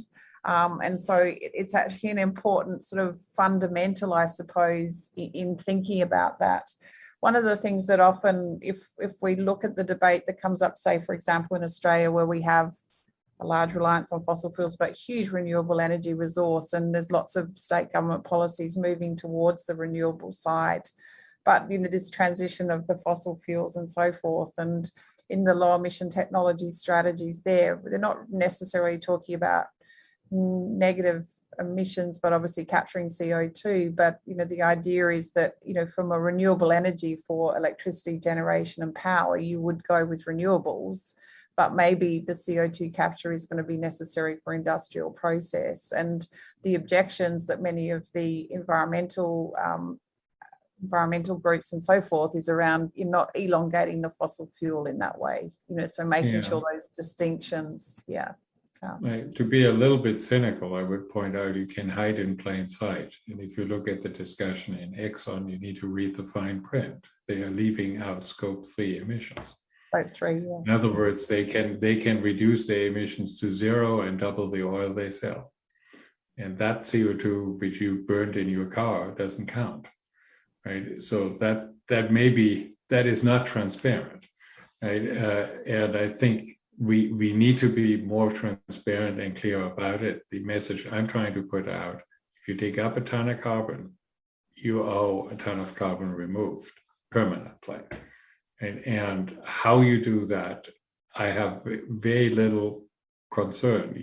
And so it's actually an important sort of fundamental, I suppose, in thinking about that. One of the things that often, if we look at the debate that comes up, say, for example, in Australia, where we have a large reliance on fossil fuels, but huge renewable energy resource, and there's lots of state government policies moving towards the renewable side. But, you know, this transition of the fossil fuels and so forth, and in the low emission technology strategies there, they're not necessarily talking about negative emissions, but obviously capturing CO2. But, you know, the idea is that, you know, from a renewable energy for electricity generation and power, you would go with renewables, but maybe the CO2 capture is going to be necessary for industrial process. And the objections that many of the environmental groups and so forth is around you're not elongating the fossil fuel in that way, you know, so making sure those distinctions, To be a little bit cynical, I would point out you can hide in plain sight. And if you look at the discussion in Exxon, you need to read the fine print. They are leaving out Scope 3 emissions. Scope 3, yeah. In other words, they can reduce their emissions to zero and double the oil they sell. And that CO2 which you burned in your car doesn't count, right? So that is not transparent, right? And I think we need to be more transparent and clear about it. The message I'm trying to put out, if you dig up a ton of carbon, you owe a ton of carbon removed permanently. And how you do that, I have very little concern.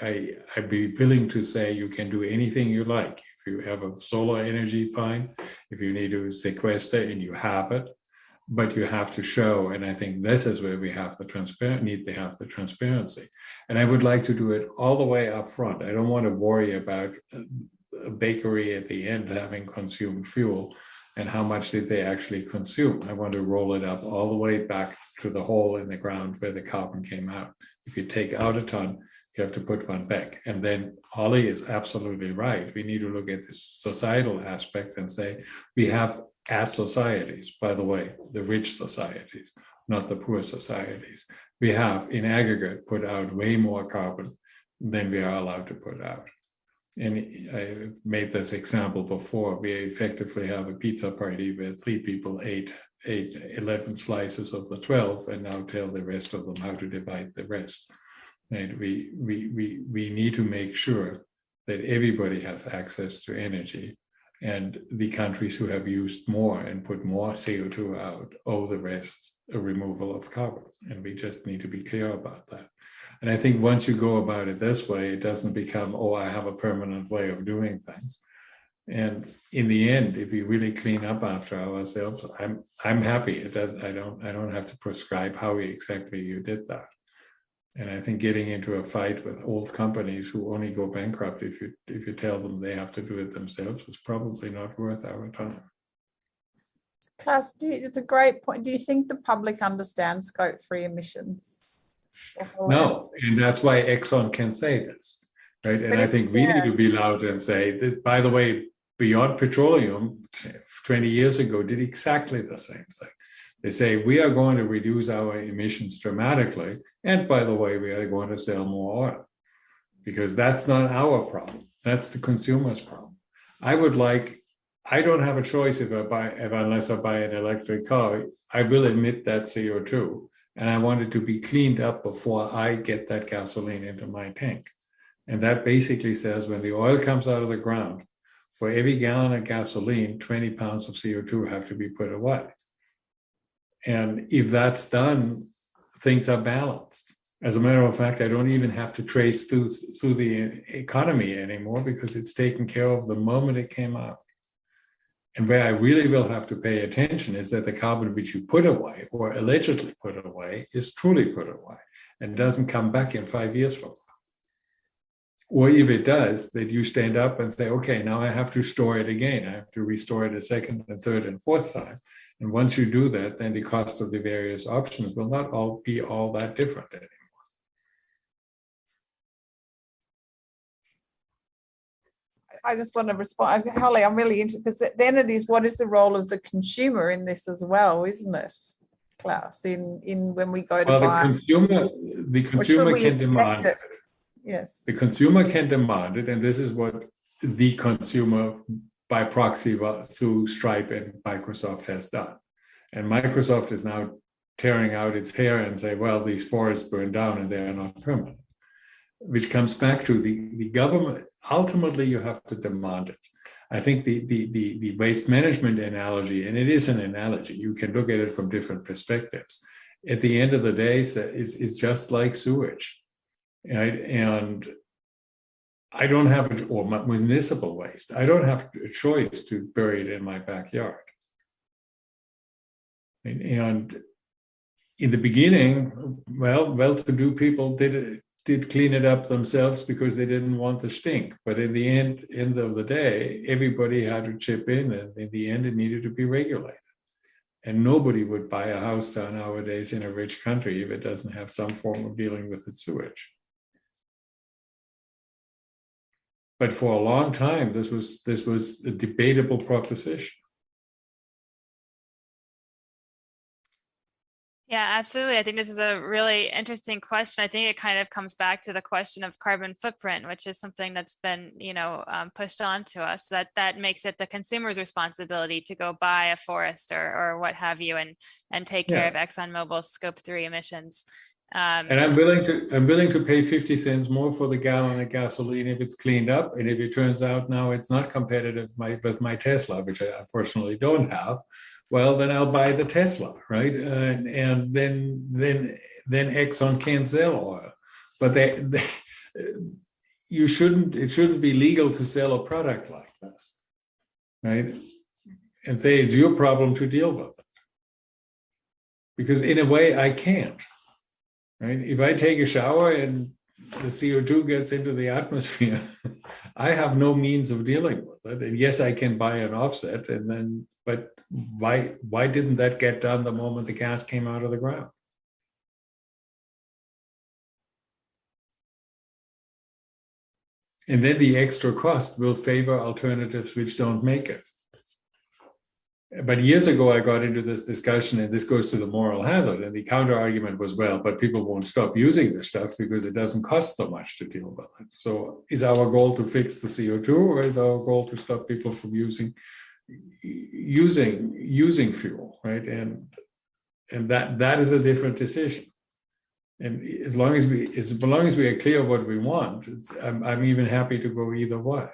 I'd be willing to say you can do anything you like. If you have a solar energy, fine. If you need to sequester and you have it, but you have to show, and I think this is where we have need to have the transparency. And I would like to do it all the way up front. I don't want to worry about a bakery at the end having consumed fuel and how much did they actually consume. I want to roll it up all the way back to the hole in the ground where the carbon came out. If you take out a ton, you have to put one back. And then Holly is absolutely right. We need to look at the societal aspect and say, we have, as societies, by the way, the rich societies, not the poor societies, we have in aggregate put out way more carbon than we are allowed to put out. And I made this example before. We effectively have a pizza party where 3 people ate 11 slices of the 12 and now tell the rest of them how to divide the rest. And we need to make sure that everybody has access to energy. And the countries who have used more and put more CO2 out owe the rest a removal of carbon. And we just need to be clear about that. And I think once you go about it this way, it doesn't become, oh, I have a permanent way of doing things. And in the end, if we really clean up after ourselves, I'm happy. I don't have to prescribe how exactly you did that. And I think getting into a fight with old companies who only go bankrupt if you tell them they have to do it themselves is probably not worth our time. Klaus, it's a great point. Do you think the public understands Scope 3 emissions? No, and that's why Exxon can say this, right? And I think we need to be loud and say, this, by the way, Beyond Petroleum 20 years ago did exactly the same thing. They say, we are going to reduce our emissions dramatically. And by the way, we are going to sell more oil because that's not our problem. That's the consumer's problem. I don't have a choice unless I buy an electric car, I will emit that CO2. And I want it to be cleaned up before I get that gasoline into my tank. And that basically says when the oil comes out of the ground, for every gallon of gasoline, 20 pounds of CO2 have to be put away. And if that's done, things are balanced. As a matter of fact, I don't even have to trace through the economy anymore because it's taken care of the moment it came out. And where I really will have to pay attention is that the carbon which you put away or allegedly put away is truly put away and doesn't come back in 5 years from now. Or if it does, that you stand up and say, okay, now I have to store it again. I have to restore it a second and third and fourth time. And once you do that, then the cost of the various options will not all be all that different anymore. I just want to respond. Holly, I'm really interested, because then it is, what is the role of the consumer in this as well, isn't it, Klaus, in when we go to buy? The consumer can demand it. Yes. The consumer can demand it, and this is what the consumer by proxy through Stripe and Microsoft has done. And Microsoft is now tearing out its hair and say, well, these forests burn down and they are not permanent, which comes back to the government. Ultimately, you have to demand it. I think the waste management analogy, and it is an analogy, you can look at it from different perspectives. At the end of the day, it's just like sewage, right? And I don't have, or municipal waste, I don't have a choice to bury it in my backyard. And in the beginning, well-to-do people did clean it up themselves because they didn't want the stink. But in the end of the day, everybody had to chip in, and in the end, it needed to be regulated. And nobody would buy a house down nowadays in a rich country if it doesn't have some form of dealing with its sewage. But for a long time, this was a debatable proposition. Yeah, absolutely. I think this is a really interesting question. I think it kind of comes back to the question of carbon footprint, which is something that's been, pushed on to us, that makes it the consumer's responsibility to go buy a forest or what have you, and take care of ExxonMobil's Scope 3 emissions. And I'm willing to pay 50 cents more for the gallon of gasoline if it's cleaned up, and if it turns out now it's not competitive with my Tesla, which I unfortunately don't have. Well, then I'll buy the Tesla, right? And then Exxon can't sell oil, but it shouldn't be legal to sell a product like this, right? And say it's your problem to deal with it, because in a way I can't, right? If I take a shower and the CO2 gets into the atmosphere, I have no means of dealing with it. And yes, I can buy an offset, but why didn't that get done the moment the gas came out of the ground? And then the extra cost will favor alternatives which don't make it. But years ago, I got into this discussion, and this goes to the moral hazard. And the counter argument was, well, but people won't stop using this stuff because it doesn't cost so much to deal with it. So is our goal to fix the CO2, or is our goal to stop people from using fuel, right? And that is a different decision. And as long as we are clear what we want, I'm even happy to go either way.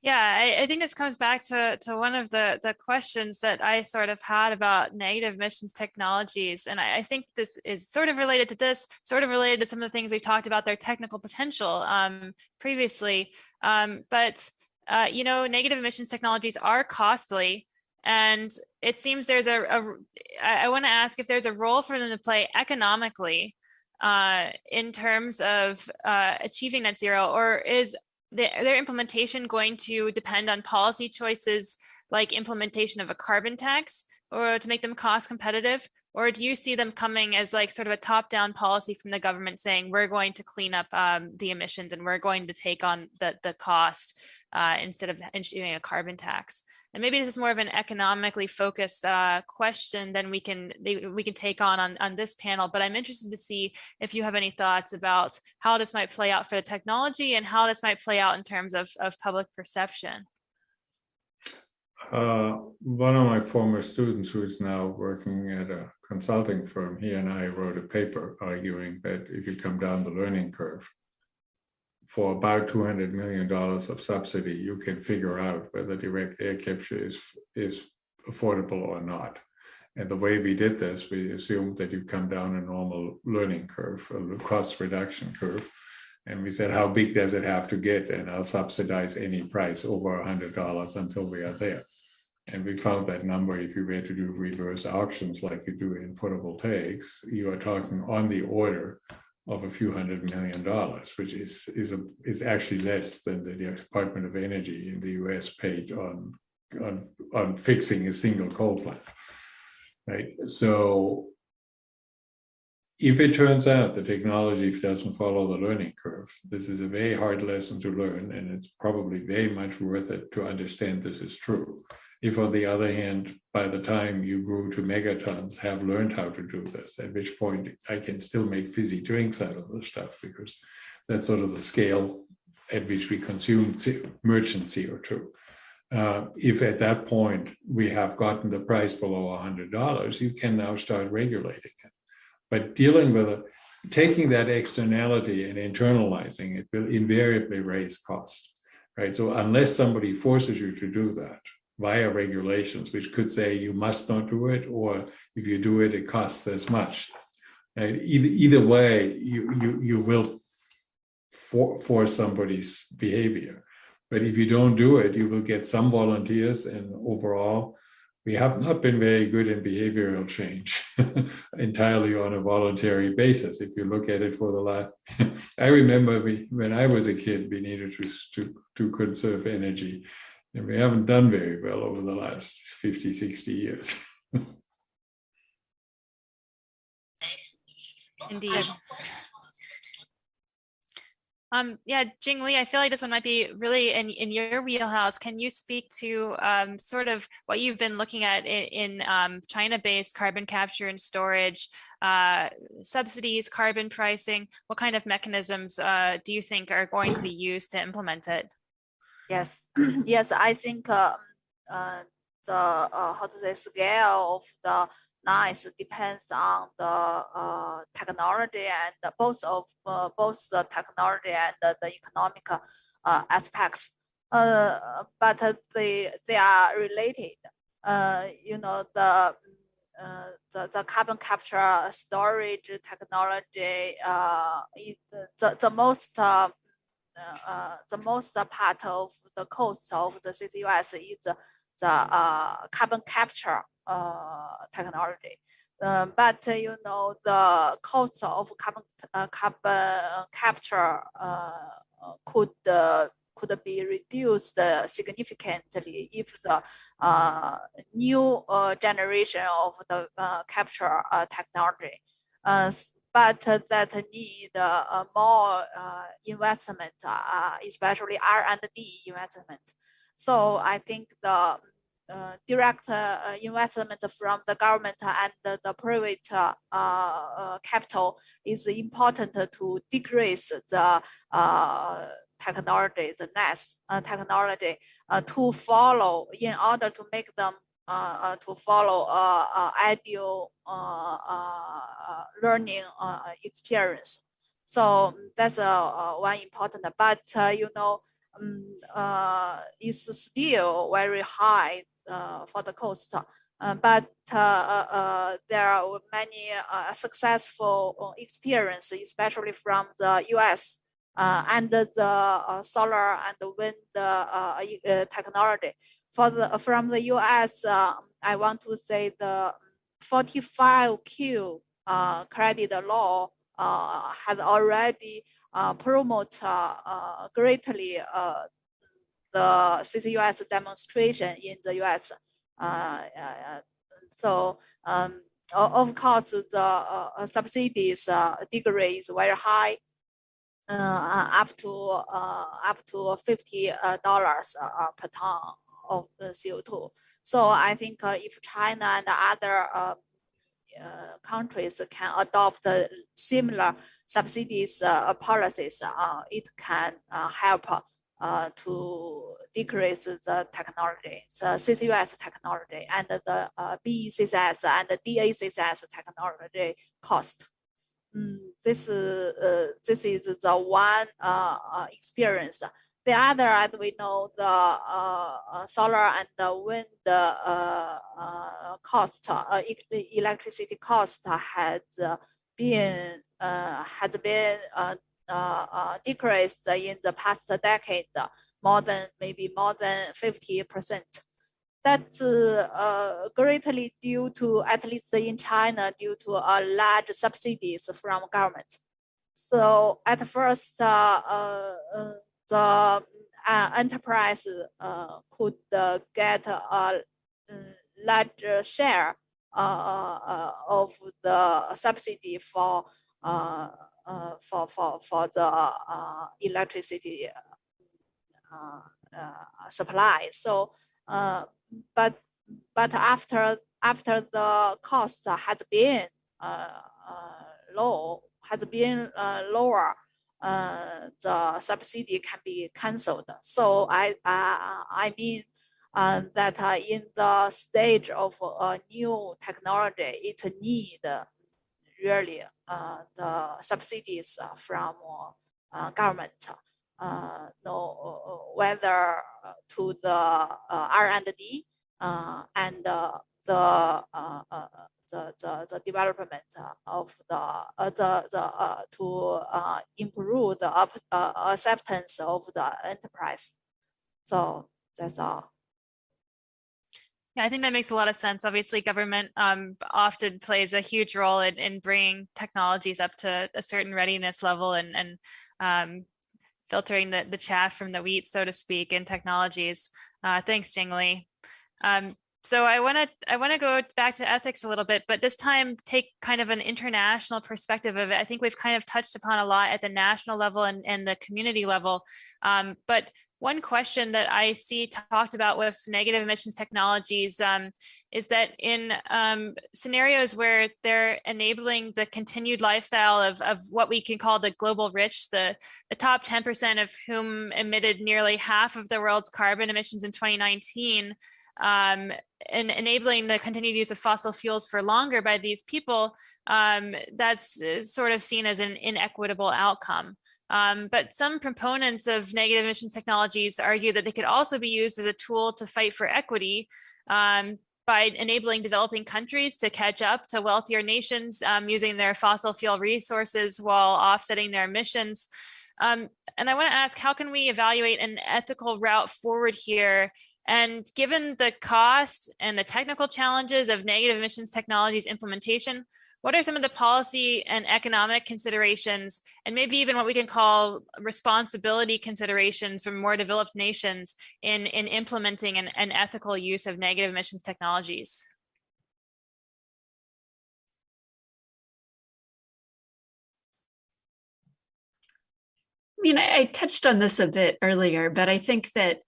Yeah, I think this comes back to one of the questions that I sort of had about negative emissions technologies. And I think this is sort of related to this, sort of related to some of the things we've talked about, their technical potential previously. But negative emissions technologies are costly. And it seems there's I want to ask if there's a role for them to play economically in terms of achieving net zero, or is their implementation going to depend on policy choices like implementation of a carbon tax, or to make them cost competitive? Or do you see them coming as like sort of a top-down policy from the government saying, we're going to clean up the emissions and we're going to take on the cost instead of instituting a carbon tax? And maybe this is more of an economically focused question than we can take on this panel, but I'm interested to see if you have any thoughts about how this might play out for the technology and how this might play out in terms of public perception. One of my former students, who is now working at a consulting firm, he and I wrote a paper arguing that if you come down the learning curve, for about $200 million of subsidy, you can figure out whether direct air capture is affordable or not. And the way we did this, we assumed that you come down a normal learning curve, a cost reduction curve. And we said, how big does it have to get? And I'll subsidize any price over $100 until we are there. And we found that number, if you were to do reverse auctions like you do in photovoltaics, you are talking on the order of a few $100 million, which is actually less than the Department of Energy in the US paid on fixing a single coal plant, right? So if it turns out the technology doesn't follow the learning curve, this is a very hard lesson to learn, and it's probably very much worth it to understand this is true. If, on the other hand, by the time you grew to megatons, have learned how to do this, at which point I can still make fizzy drinks out of the stuff, because that's sort of the scale at which we consume merchant CO2. If at that point we have gotten the price below $100, you can now start regulating it. But dealing with it, taking that externality and internalizing it will invariably raise cost, right? So unless somebody forces you to do that via regulations, which could say you must not do it, or if you do it, it costs this much. Right? Either way, you will force somebody's behavior. But if you don't do it, you will get some volunteers, and overall, we have not been very good in behavioral change entirely on a voluntary basis. If you look at it for the last, I remember when I was a kid, we needed to conserve energy, and we haven't done very well over the last 50, 60 years. Indeed. Yeah, Jingli, I feel like this one might be really in your wheelhouse. Can you speak to sort of what you've been looking at in China-based carbon capture and storage, subsidies, carbon pricing? What kind of mechanisms do you think are going to be used to implement it? Yes, yes, I think the how to say scale of the NICE depends on the technology and both the technology and the economic aspects. But they are related. You know, the carbon capture storage technology is the most part of the cost of the CCUS is the carbon capture technology. But you know, the cost of carbon capture could be reduced significantly if the new generation of the capture technology. But that need more investment, especially R&D investment. So I think the direct investment from the government and the private capital is important to decrease the technology, the NES technology, to follow, in order to make them to follow ideal learning experience. So that's one important, but you know, it's still very high for the cost. But there are many successful experiences, especially from the US and the solar and the wind technology. From the US, I want to say the 45Q credit law has already promote greatly the CCUS demonstration in the US. So of course the subsidies degree is very high, up to $50 per ton of CO2. So I think if China and other countries can adopt similar subsidies policies, it can help to decrease the technology, the CCUS technology, and the BECCS and the DACCS technology cost. This is the one experience. The other, as we know, the solar and the wind cost, electricity cost has been decreased in the past decade, maybe more than 50%. That's greatly due to, at least in China, due to large subsidies from government. So at first, the enterprise could get a larger share the subsidy for the electricity supply. So, but after the cost has been lower, the subsidy can be cancelled. So I mean that in the stage of a new technology, it need really the subsidies from government. No, whether to the R&D and the development of to improve the acceptance of the enterprise. So that's all. Yeah, I think that makes a lot of sense. Obviously, government often plays a huge role in bringing technologies up to a certain readiness level and filtering the chaff from the wheat, so to speak, in technologies. Thanks, Jingli. So I want to go back to ethics a little bit, but this time take kind of an international perspective of it. I think we've kind of touched upon a lot at the national level and the community level, but one question that I see talked about with negative emissions technologies is that in scenarios where they're enabling the continued lifestyle of what we can call the global rich, the top 10% of whom emitted nearly half of the world's carbon emissions in 2019, and enabling the continued use of fossil fuels for longer by these people, that's sort of seen as an inequitable outcome. But some proponents of negative emissions technologies argue that they could also be used as a tool to fight for equity by enabling developing countries to catch up to wealthier nations using their fossil fuel resources while offsetting their emissions. And I want to ask, how can we evaluate an ethical route forward here? And given the cost and the technical challenges of negative emissions technologies implementation, what are some of the policy and economic considerations, and maybe even what we can call responsibility considerations from more developed nations in implementing an ethical use of negative emissions technologies? I mean, I touched on this a bit earlier, but I think that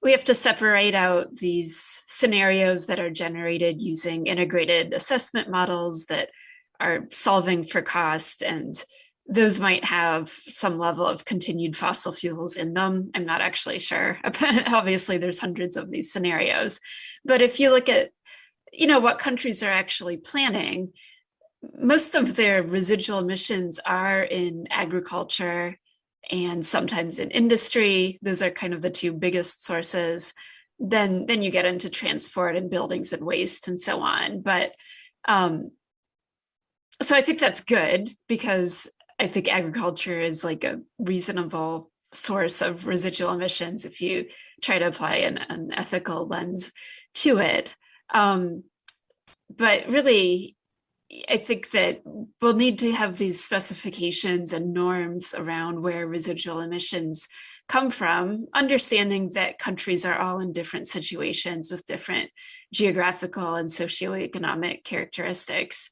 we have to separate out these scenarios that are generated using integrated assessment models that are solving for cost, and those might have some level of continued fossil fuels in them. I'm not actually sure. Obviously, there's hundreds of these scenarios. But if you look at, what countries are actually planning, most of their residual emissions are in agriculture and sometimes in industry. Those are kind of the two biggest sources. Then you get into transport and buildings and waste and so on. But so I think that's good, because I think agriculture is like a reasonable source of residual emissions if you try to apply an ethical lens to it. But really, I think that we'll need to have these specifications and norms around where residual emissions come from, understanding that countries are all in different situations with different geographical and socioeconomic characteristics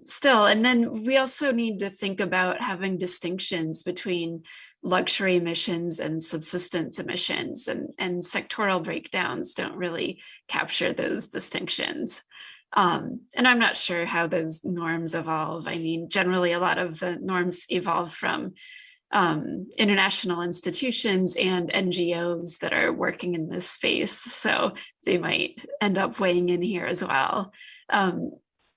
still. And then we also need to think about having distinctions between luxury emissions and subsistence emissions, and sectoral breakdowns don't really capture those distinctions. And I'm not sure how those norms evolve. I mean, generally, a lot of the norms evolve from international institutions and NGOs that are working in this space. So they might end up weighing in here as well.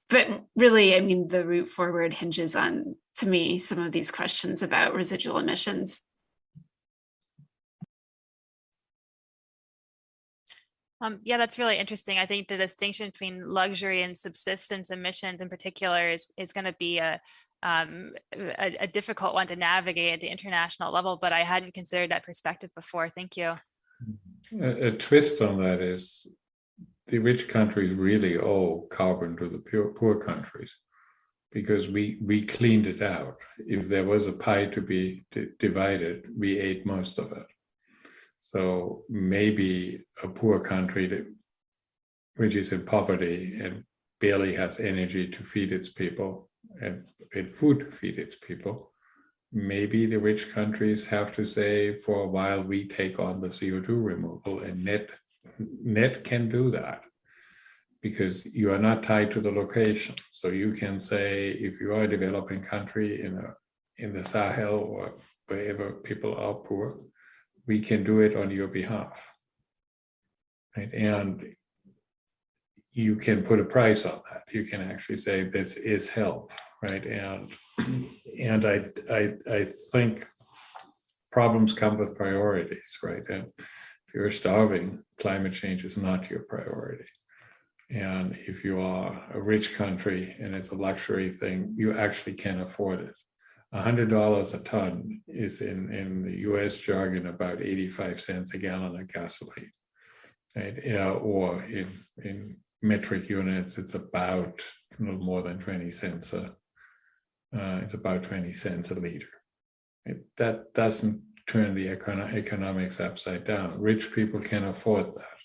But really, I mean, the route forward hinges on, to me, some of these questions about residual emissions. Yeah, that's really interesting. I think the distinction between luxury and subsistence emissions in particular is going to be a difficult one to navigate at the international level, but I hadn't considered that perspective before. Thank you. A twist on that is the rich countries really owe carbon to the poor countries, because we cleaned it out. If there was a pie to be divided, we ate most of it. So maybe a poor country which is in poverty and barely has energy to feed its people and food to feed its people. Maybe the rich countries have to say, for a while, we take on the CO2 removal, and net can do that because you are not tied to the location. So you can say, if you are a developing country in the Sahel or wherever people are poor, we can do it on your behalf. Right? And you can put a price on that. You can actually say this is help, right? And I think problems come with priorities, right? And if you're starving, climate change is not your priority. And if you are a rich country and it's a luxury thing, you actually can afford it. $100 a ton is in the US jargon about 85 cents a gallon of gasoline, right? Or in metric units, it's about a little more than 20 cents it's about 20 cents a liter. That doesn't turn the economics upside down. Rich people can afford that.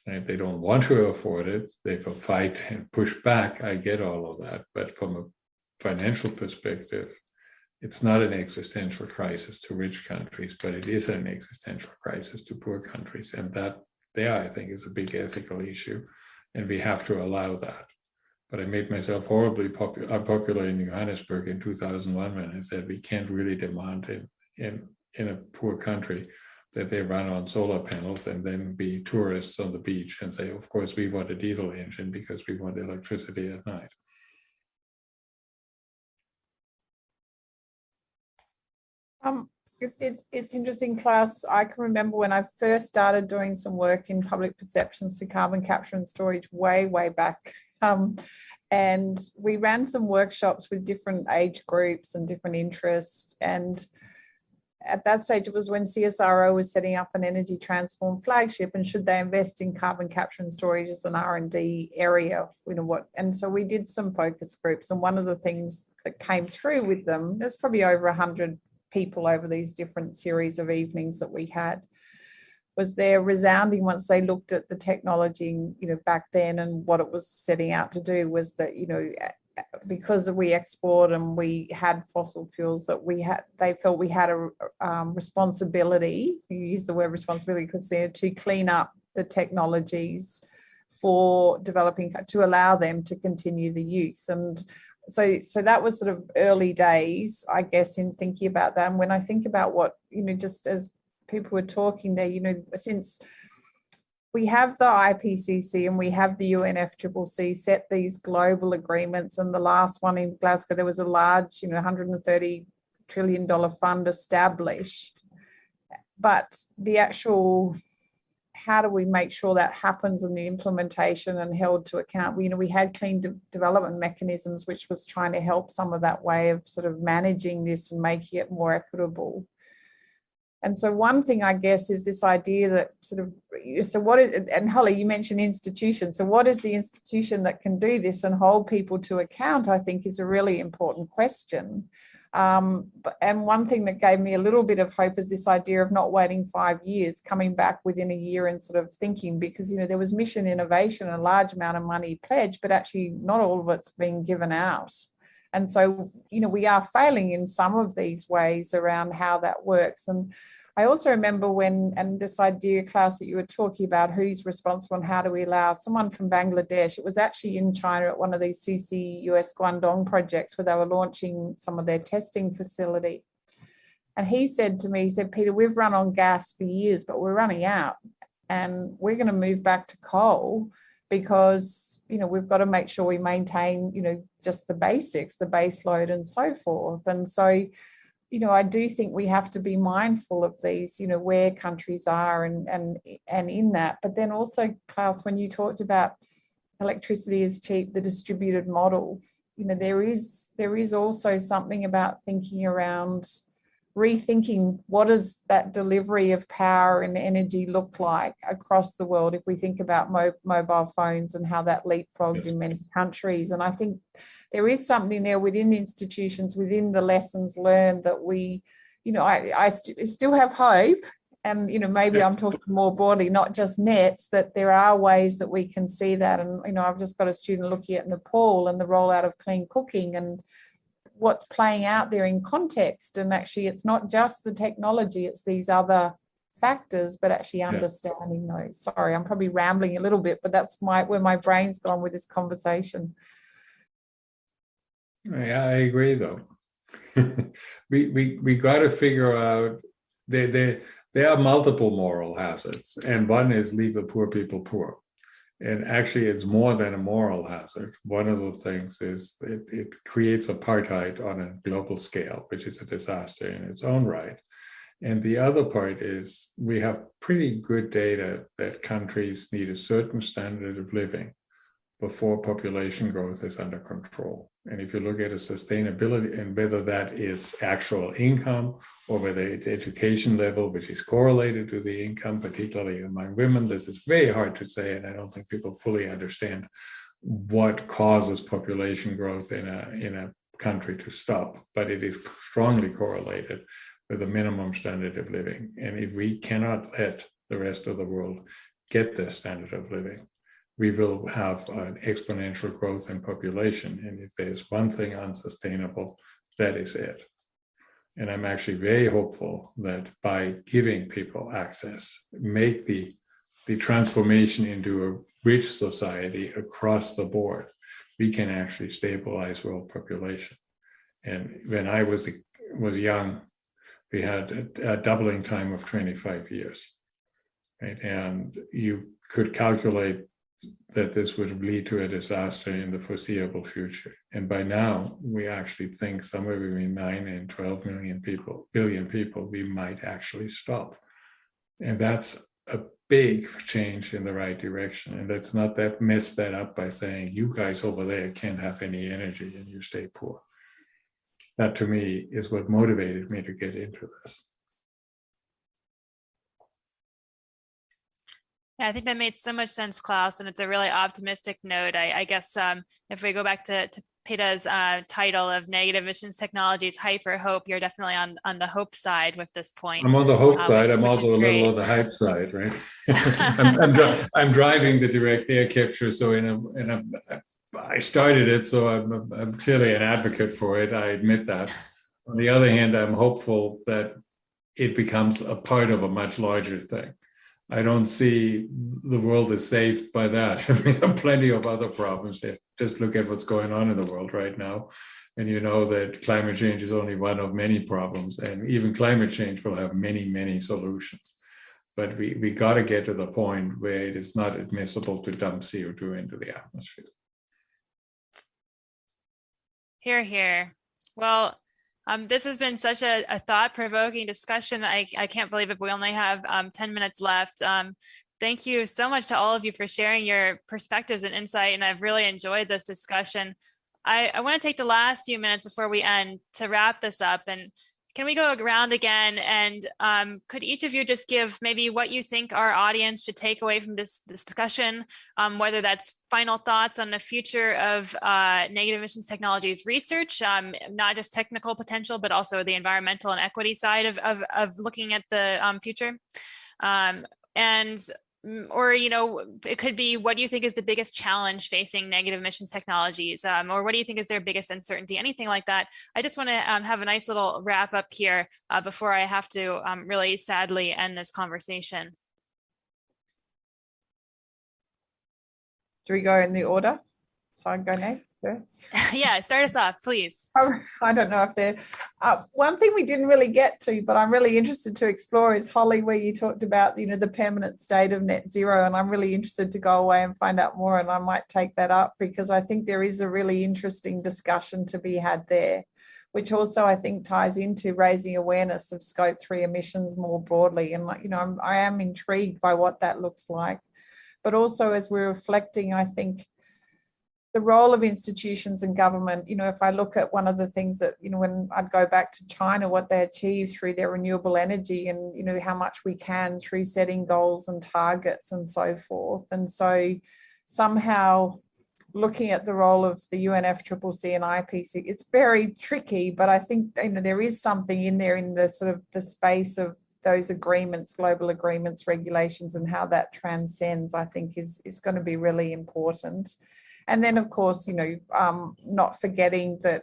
Right? They don't want to afford it. They will fight and push back. I get all of that. But from a financial perspective, it's not an existential crisis to rich countries, but it is an existential crisis to poor countries. And that there, I think, is a big ethical issue. And we have to allow that. But I made myself horribly unpopular in Johannesburg in 2001 when I said we can't really demand in a poor country that they run on solar panels and then be tourists on the beach and say, of course, we want a diesel engine because we want electricity at night. It's interesting, Klaus. I can remember when I first started doing some work in public perceptions to carbon capture and storage way back. And we ran some workshops with different age groups and different interests. And at that stage, it was when CSIRO was setting up an energy transform flagship, and should they invest in carbon capture and storage as an R&D area, and so we did some focus groups. And one of the things that came through with them, there's probably over 100 people over these different series of evenings that we had, was their resounding, once they looked at the technology, back then and what it was setting out to do, was that, because we export and we had fossil fuels, that they felt we had a responsibility, you use the word responsibility, Kristina, to clean up the technologies for developing, to allow them to continue the use. And so that was sort of early days, I guess, in thinking about that. And when I think about what, just as people were talking there, since we have the IPCC and we have the UNFCCC set these global agreements, and the last one in Glasgow, there was a large, $130 trillion fund established. But the actual, how do we make sure that happens in the implementation and held to account? We had clean development mechanisms, which was trying to help some of that way of sort of managing this and making it more equitable. And so one thing, I guess, is this idea that so what is, and Holly, you mentioned institutions. So what is the institution that can do this and hold people to account, I think, is a really important question. And one thing that gave me a little bit of hope is this idea of not waiting 5 years, coming back within a year and sort of thinking, because, there was mission innovation, a large amount of money pledged, but actually not all of it's being given out. And so, we are failing in some of these ways around how that works. And I also remember and this idea, Klaus, that you were talking about, who's responsible and how do we allow someone from Bangladesh, it was actually in China at one of these CCUS Guangdong projects where they were launching some of their testing facility. And he said to me, Peter, we've run on gas for years, but we're running out and we're going to move back to coal because, we've got to make sure we maintain, just the basics, the base load and so forth. And so, I do think we have to be mindful of these, where countries are and in that. But then also, Klaus, when you talked about electricity is cheap, the distributed model, there is also something about thinking around rethinking what does that delivery of power and energy look like across the world if we think about mobile phones and how that leapfrogged in many countries. And I think there is something there within the institutions, within the lessons learned, that we, I still have hope And, maybe I'm talking more broadly, not just nets, that there are ways that we can see that. And, I've just got a student looking at Nepal and the rollout of clean cooking and what's playing out there in context. And actually, it's not just the technology, it's these other factors, but actually understanding those. Sorry, I'm probably rambling a little bit, but that's where my brain's gone with this conversation. Yeah, I agree, though. we got to figure out there are multiple moral hazards, and one is leave the poor people poor. And actually, it's more than a moral hazard. One of the things is it creates apartheid on a global scale, which is a disaster in its own right. And the other part is we have pretty good data that countries need a certain standard of living before population growth is under control. And if you look at a sustainability and whether that is actual income or whether it's education level, which is correlated to the income, particularly among women, this is very hard to say. And I don't think people fully understand what causes population growth in a country to stop, but it is strongly correlated with a minimum standard of living. And if we cannot let the rest of the world get this standard of living, we will have an exponential growth in population. And if there's one thing unsustainable, that is it. And I'm actually very hopeful that by giving people access, make the transformation into a rich society across the board, we can actually stabilize world population. And when I was young, we had a doubling time of 25 years. Right? And you could calculate that this would lead to a disaster in the foreseeable future. And by now, we actually think somewhere between 9 and 12 billion people, we might actually stop. And that's a big change in the right direction. And let's not mess that up by saying, you guys over there can't have any energy and you stay poor. That to me is what motivated me to get into this. Yeah, I think that made so much sense, Klaus, and it's a really optimistic note. I guess if we go back to Peta's title of negative emissions technologies, hype or hope, you're definitely on the hope side with this point. I'm on the hope side. I'm also a little on the hype side, right? I'm driving the direct air capture, so I started it, so I'm clearly an advocate for it. I admit that. On the other hand, I'm hopeful that it becomes a part of a much larger thing. I don't see the world is saved by that. We have plenty of other problems. Just look at what's going on in the world right now. And you know that climate change is only one of many problems. And even climate change will have many, many solutions. But we got to get to the point where it is not admissible to dump CO2 into the atmosphere. Hear, hear. Well, this has been such a thought-provoking discussion. I can't believe it, but we only have 10 minutes left. Thank you so much to all of you for sharing your perspectives and insight, and I've really enjoyed this discussion. I want to take the last few minutes before we end to wrap this up, and can we go around again, and could each of you just give maybe what you think our audience should take away from this discussion, whether that's final thoughts on the future of negative emissions technologies research, not just technical potential, but also the environmental and equity side of looking at the future. Or, it could be, what do you think is the biggest challenge facing negative emissions technologies? Or what do you think is their biggest uncertainty? Anything like that. I just want to have a nice little wrap up here before I have to really sadly end this conversation. Do we go in the order? So I go next first? Yeah, start us off, please. I don't know if there. One thing we didn't really get to, but I'm really interested to explore is, Holly, where you talked about, the permanent state of net zero, and I'm really interested to go away and find out more, and I might take that up because I think there is a really interesting discussion to be had there, which also I think ties into raising awareness of Scope 3 emissions more broadly. And, I am intrigued by what that looks like. But also, as we're reflecting, I think the role of institutions and government, if I look at one of the things that, when I'd go back to China, what they achieved through their renewable energy and, how much we can through setting goals and targets and so forth. And so somehow looking at the role of the UNFCCC and IPCC, it's very tricky, but I think, there is something in there in the sort of the space of those agreements, global agreements, regulations, and how that transcends, I think is going to be really important. And then, of course, you know, not forgetting that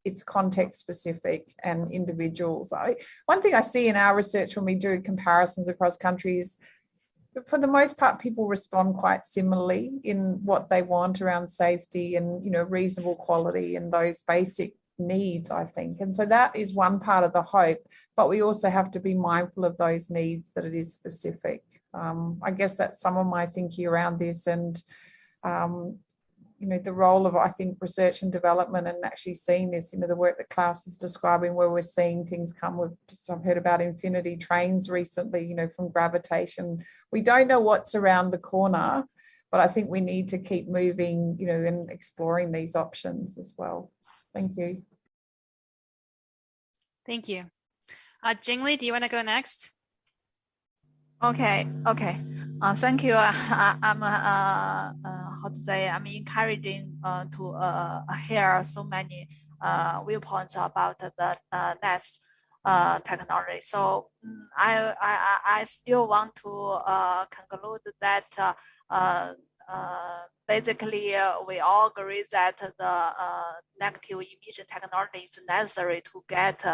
it's context specific and individuals. One thing I see in our research when we do comparisons across countries, for the most part, people respond quite similarly in what they want around safety and, you know, reasonable quality and those basic needs, I think. And so that is one part of the hope, but we also have to be mindful of those needs, that it is specific. I guess that's some of my thinking around this, and you know, the role of, I think, research and development, and actually seeing this, you know, the work that Klaus is describing, where we're seeing things come. I've heard about infinity trains recently, you know, from gravitation. We don't know what's around the corner, but I think we need to keep moving, you know, and exploring these options as well. Thank you. Thank you. Jingli, do you want to go next? Okay. Thank you. I'm how to say, I'm encouraging to hear so many viewpoints about the next technology. So I still want to conclude that basically we all agree that the negative emission technology is necessary to get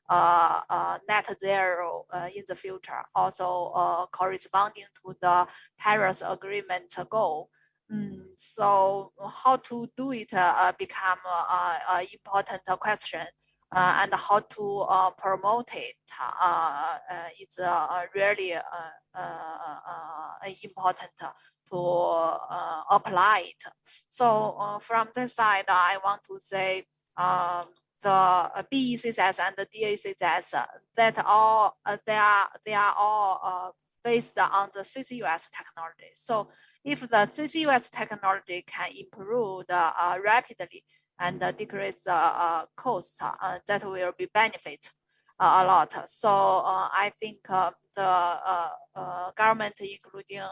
net zero in the future, also corresponding to the Paris Agreement goal. So how to do it become an important question, and how to promote it is really important to apply it. So from this side, I want to say the BECCS and the DACCS, that all they are all based on the CCUS technology. So if the CCUS technology can improve rapidly and decrease the cost, that will be benefit a lot. So I think the government, including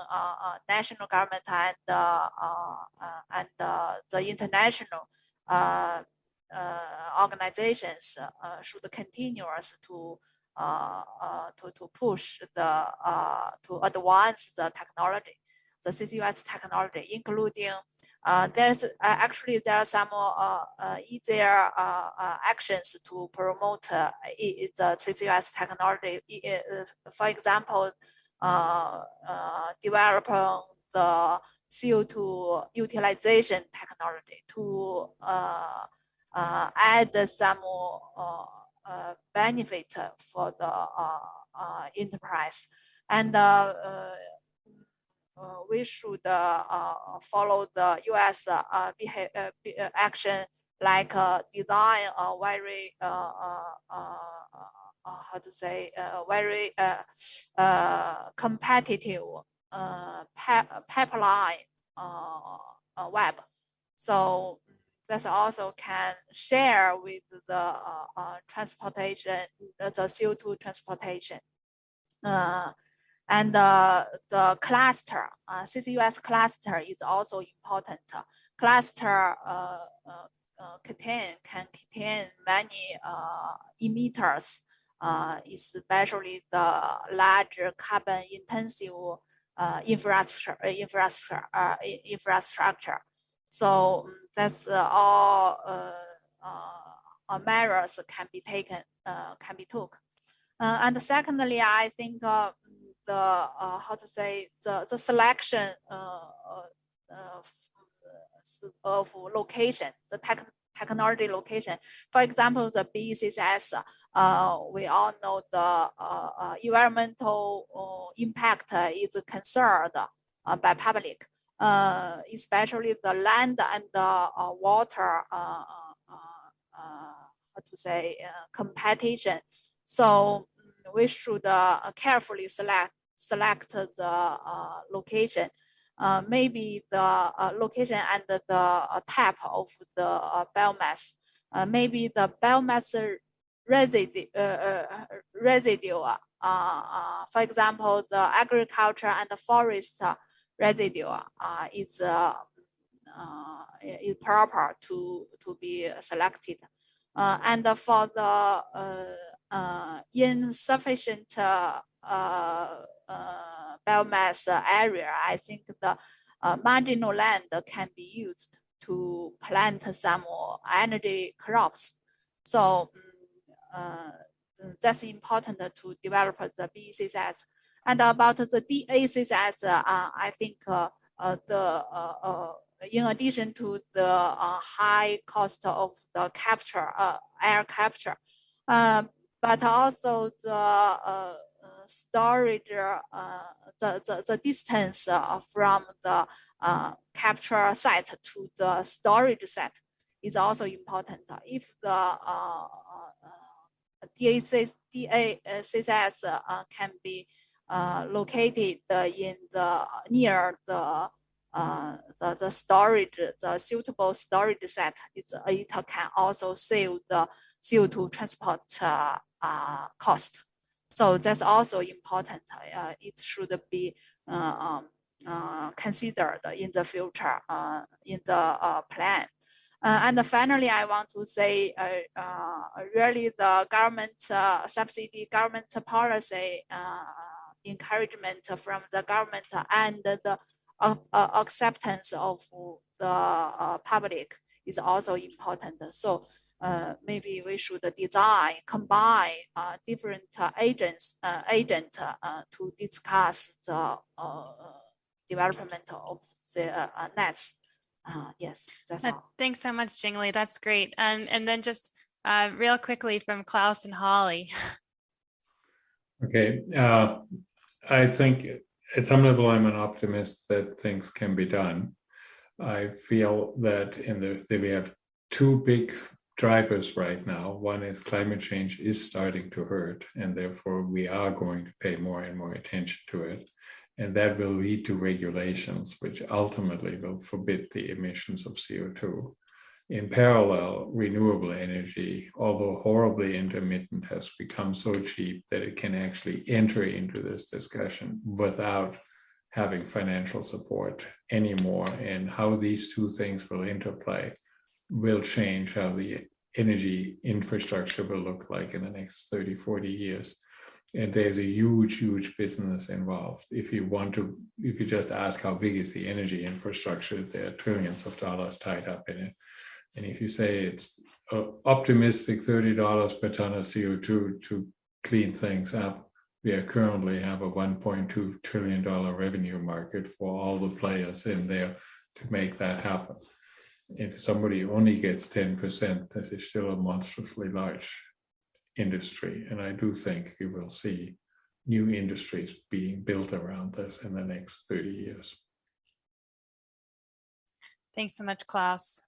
national government and the international organizations should continue to push to advance the technology, the CCUS technology, including there are some easier actions to promote the CCUS technology. For example, developing the CO2 utilization technology to add some benefit for the enterprise, and we should follow the US action, like design a very how to say very competitive pipeline web. So that also can share with the transportation, the CO2 transportation. And the cluster, CCUS cluster is also important. Cluster can contain many emitters, especially the larger carbon intensive infrastructure. So that's all measures can be taken, and secondly, I think the how to say, the selection of location, the technology location. For example, the BECCS, we all know the environmental impact is concerned by public, especially the land and the water how to say, competition. So we should carefully select the location, maybe the location and the type of the biomass, maybe the biomass residue, for example, the agriculture and the forest residue is proper to be selected. And for the insufficient biomass area, I think the marginal land can be used to plant some more energy crops. So that's important to develop the BCCS. And about the DACCS, I think in addition to the high cost of the capture, air capture, but also the storage, the distance from the capture site to the storage site is also important. If the DACCS can be located in the near the storage, the suitable storage site, it can also save the CO2 transport cost. So that's also important. It should be considered in the future in the plan. And finally, I want to say, really the government subsidy, government policy encouragement from the government and the acceptance of the public is also important. So maybe we should combine different agents to discuss the development of the nets. Yes, that's all. Thanks so much, Jingli. That's great. And then just real quickly from Klaus and Holly. Okay. I think at some level, I'm an optimist that things can be done. I feel that we have two big drivers right now. One is climate change is starting to hurt, and therefore we are going to pay more and more attention to it. And that will lead to regulations, which ultimately will forbid the emissions of CO2. In parallel, renewable energy, although horribly intermittent, has become so cheap that it can actually enter into this discussion without having financial support anymore. And how these two things will interplay will change how the energy infrastructure will look like in the next 30, 40 years. And there's a huge, huge business involved. If you just ask how big is the energy infrastructure, there are trillions of dollars tied up in it. And if you say it's optimistic $30 per ton of CO2 to clean things up, we currently have a $1.2 trillion revenue market for all the players in there to make that happen. If somebody only gets 10%, this is still a monstrously large industry. And I do think you will see new industries being built around this in the next 30 years. Thanks so much, Klaus.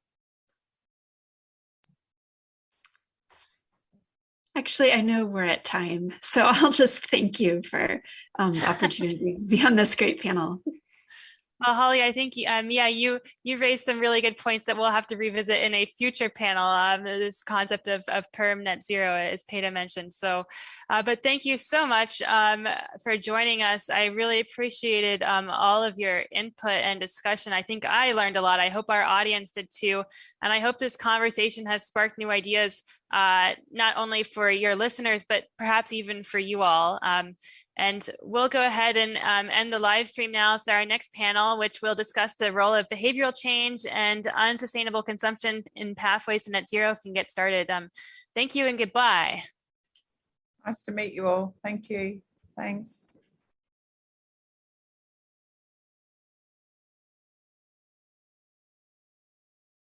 Actually, I know we're at time, so I'll just thank you for the opportunity to be on this great panel. Well, Holly, I think you raised some really good points that we'll have to revisit in a future panel. This concept of perm net zero, as Peta mentioned. So, but thank you so much for joining us. I really appreciated all of your input and discussion. I think I learned a lot. I hope our audience did too, and I hope this conversation has sparked new ideas, not only for your listeners, but perhaps even for you all. And we'll go ahead and end the live stream now. So our next panel, which will discuss the role of behavioral change and unsustainable consumption in pathways to net zero, can get started. Thank you and goodbye. Nice to meet you all. Thank you. Thanks.